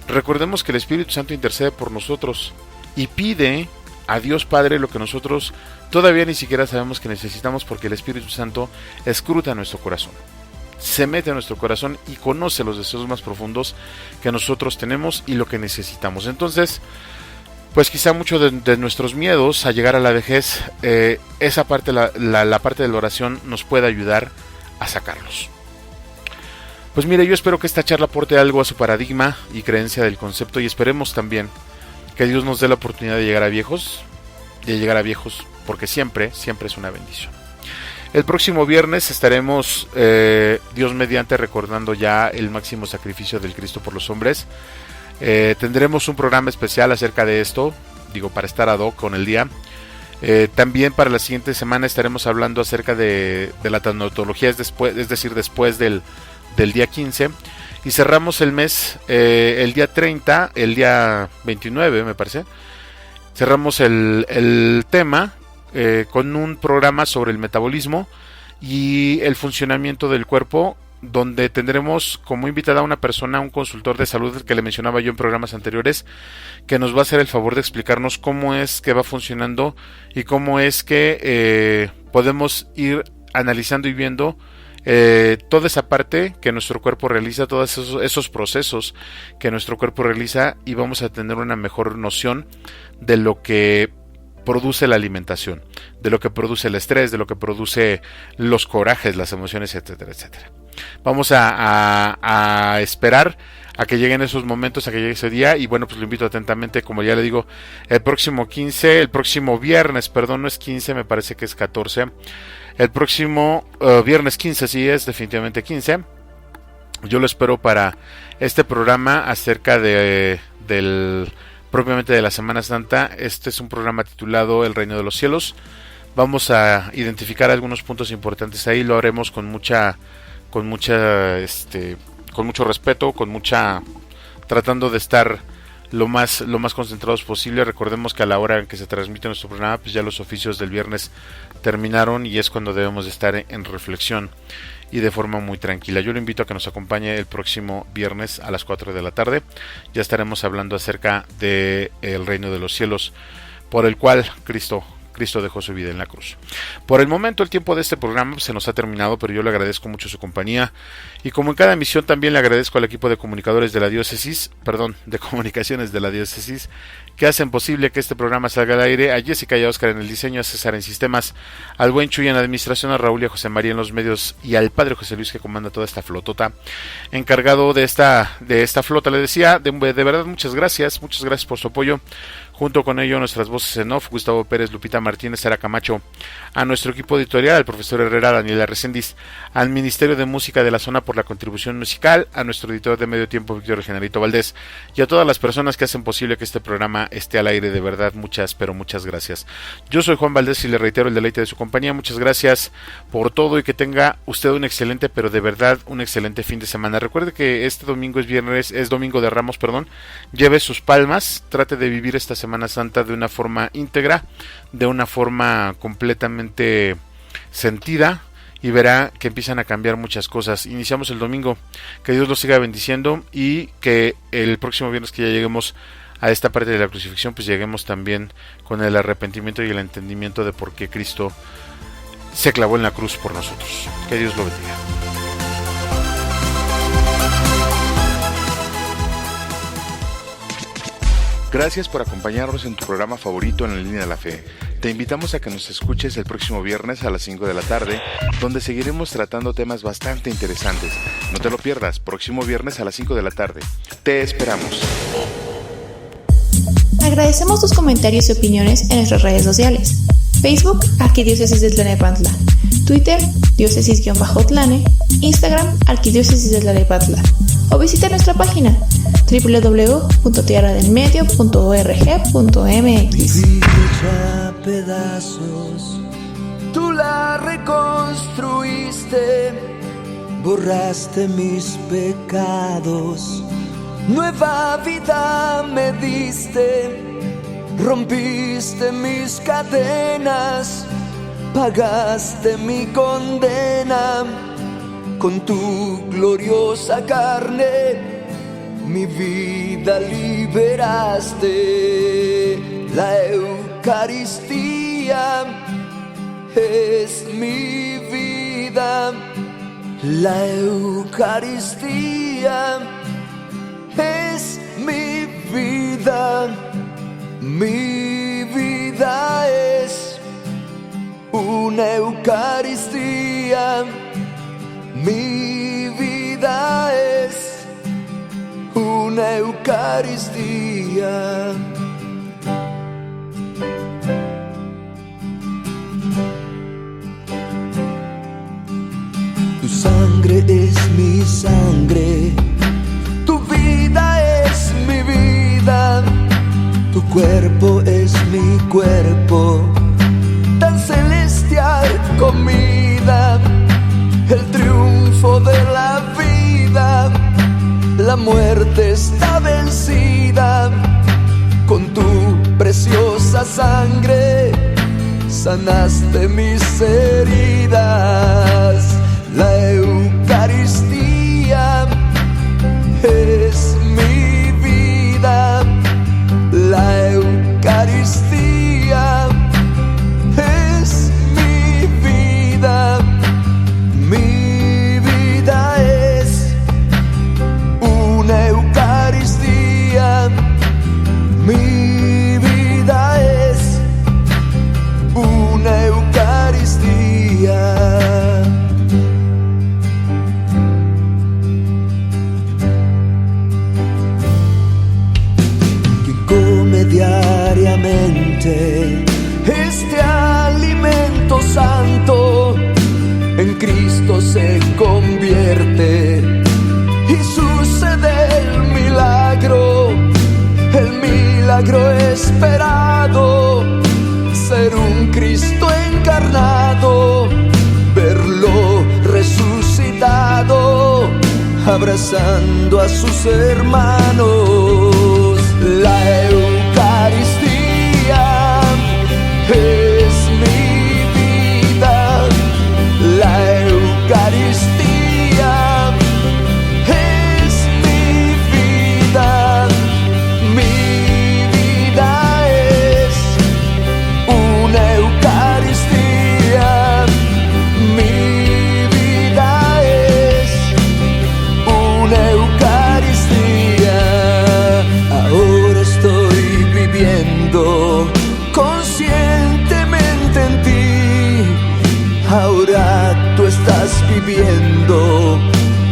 Recordemos que el Espíritu Santo intercede por nosotros y pide a Dios Padre lo que nosotros todavía ni siquiera sabemos que necesitamos, porque el Espíritu Santo escruta nuestro corazón, se mete a nuestro corazón y conoce los deseos más profundos que nosotros tenemos y lo que necesitamos. Entonces, pues quizá mucho de nuestros miedos a llegar a la vejez, esa parte, la parte de la oración nos puede ayudar a sacarlos. Pues mire, yo espero que esta charla aporte algo a su paradigma y creencia del concepto, y esperemos también que Dios nos dé la oportunidad de llegar a viejos, porque siempre es una bendición. El próximo viernes estaremos, Dios mediante, recordando ya el máximo sacrificio del Cristo por los hombres. Tendremos un programa especial acerca de esto, para estar ad hoc con el día. También para la siguiente semana estaremos hablando acerca de la tanatología, es decir, después del día 15, y cerramos el mes el día 30, el día 29 me parece, cerramos el tema con un programa sobre el metabolismo y el funcionamiento del cuerpo, donde tendremos como invitada a una persona, un consultor de salud que le mencionaba yo en programas anteriores, que nos va a hacer el favor de explicarnos cómo es que va funcionando y cómo es que podemos ir analizando y viendo toda esa parte que nuestro cuerpo realiza, todos esos procesos que nuestro cuerpo realiza, y vamos a tener una mejor noción de lo que produce la alimentación, de lo que produce el estrés, de lo que produce los corajes, las emociones, etcétera, etcétera. Vamos a esperar a que lleguen esos momentos, a que llegue ese día, y bueno, pues lo invito atentamente, como ya le digo, el próximo viernes, no es 15, me parece que es 14, el próximo viernes 15, sí es definitivamente 15, yo lo espero para este programa acerca propiamente de la Semana Santa. Este es un programa titulado El Reino de los Cielos. Vamos a identificar algunos puntos importantes ahí, lo haremos con mucho respeto, tratando de estar lo más concentrados posible. Recordemos que a la hora en que se transmite nuestro programa, pues ya los oficios del viernes terminaron y es cuando debemos de estar en reflexión y de forma muy tranquila. Yo lo invito a que nos acompañe el próximo viernes a las 4 de la tarde. Ya estaremos hablando acerca de el reino de los cielos, por el cual Cristo dejó su vida en la cruz. Por el momento el tiempo de este programa se nos ha terminado, pero yo le agradezco mucho su compañía, y como en cada emisión también le agradezco al equipo de comunicadores de la diócesis, de comunicaciones de la diócesis, que hacen posible que este programa salga al aire, a Jessica y a Oscar en el diseño, a César en sistemas, al buen Chuy en la administración, a Raúl y a José María en los medios, y al padre José Luis, que comanda toda esta flotota, encargado de esta flota. Le decía, de verdad, muchas gracias por su apoyo. Junto con ello, nuestras voces en off, Gustavo Pérez, Lupita Martínez, Sara Camacho, a nuestro equipo editorial, al profesor Herrera, Daniela Reséndiz, al Ministerio de Música de la Zona por la contribución musical, a nuestro editor de Medio Tiempo, Víctor Generito Valdés, y a todas las personas que hacen posible que este programa esté al aire. De verdad, muchas gracias. Yo soy Juan Valdés y le reitero el deleite de su compañía. Muchas gracias por todo y que tenga usted un excelente, pero de verdad un excelente fin de semana. Recuerde que este domingo es domingo de Ramos, lleve sus palmas, trate de vivir esta Semana Santa de una forma íntegra, de una forma completamente sentida, y verá que empiezan a cambiar muchas cosas. Iniciamos el domingo, que Dios los siga bendiciendo, y que el próximo viernes que ya lleguemos a esta parte de la crucifixión, pues lleguemos también con el arrepentimiento y el entendimiento de por qué Cristo se clavó en la cruz por nosotros. Que Dios lo bendiga. Gracias por acompañarnos en tu programa favorito en la línea de la fe. Te invitamos a que nos escuches el próximo viernes a las 5 de la tarde, donde seguiremos tratando temas bastante interesantes. No te lo pierdas, próximo viernes a las 5 de la tarde. Te esperamos. Agradecemos tus comentarios y opiniones en nuestras redes sociales. Facebook, Arquidiócesis de Tlalnepantla. Twitter, diócesis-tlane. Instagram, Arquidiócesis de Tlalnepantla. O visita nuestra página www.tierradelmedio.org.mx. Hecha pedazos, tú la reconstruiste, borraste mis pecados, nueva vida me diste, rompiste mis cadenas, pagaste mi condena, con tu gloriosa carne mi vida liberaste. La Eucaristía es mi vida, la Eucaristía es mi vida, mi vida es una Eucaristía, mi vida es una Eucaristía. Tu sangre es mi sangre, tu vida es mi vida, tu cuerpo es mi cuerpo, tan celestial comida, el triunfo de la vida, la muerte está vencida, con tu preciosa sangre sanaste mis heridas. La Eucaristía es mi vida, la Eucaristía es mi vida, mi vida es una Eucaristía, mi vida es una Eucaristía. Diariamente este alimento santo en Cristo se convierte y sucede el milagro esperado, ser un Cristo encarnado, verlo resucitado, abrazando a sus hermanos. La Eucaristía es mi vida, la Eucaristía es mi vida, mi vida es una Eucaristía, mi vida es una Eucaristía. Ahora estoy viviendo conscientemente en ti, ahora tú estás viviendo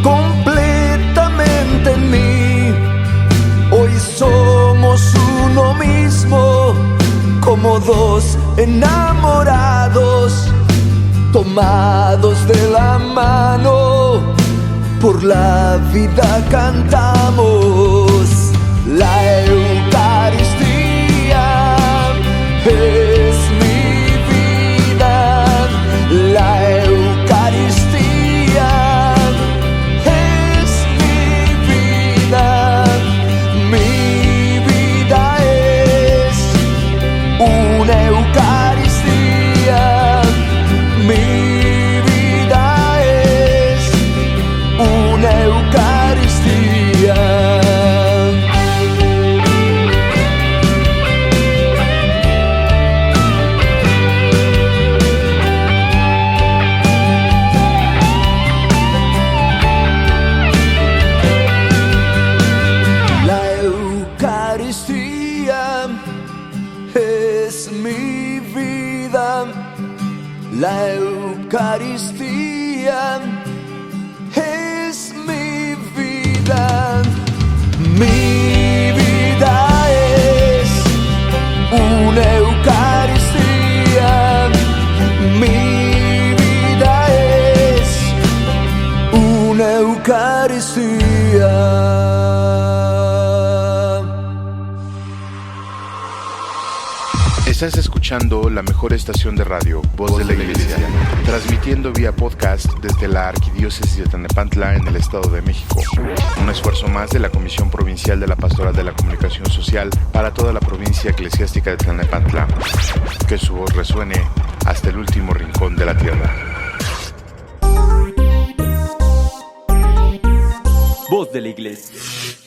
completamente en mí. Hoy somos uno mismo, como dos enamorados, tomados de la mano, por la vida cantamos. La Eucaristía es mi vida, la Eucaristía es mi vida, mi vida es una Eucaristía, mi vida es una Eucaristía. Estás escuchando la mejor estación de radio, Voz de la Iglesia, transmitiendo vía podcast desde la Arquidiócesis de Tlalnepantla en el Estado de México. Un esfuerzo más de la Comisión Provincial de la Pastoral de la Comunicación Social para toda la provincia eclesiástica de Tlalnepantla. Que su voz resuene hasta el último rincón de la tierra. Voz de la Iglesia.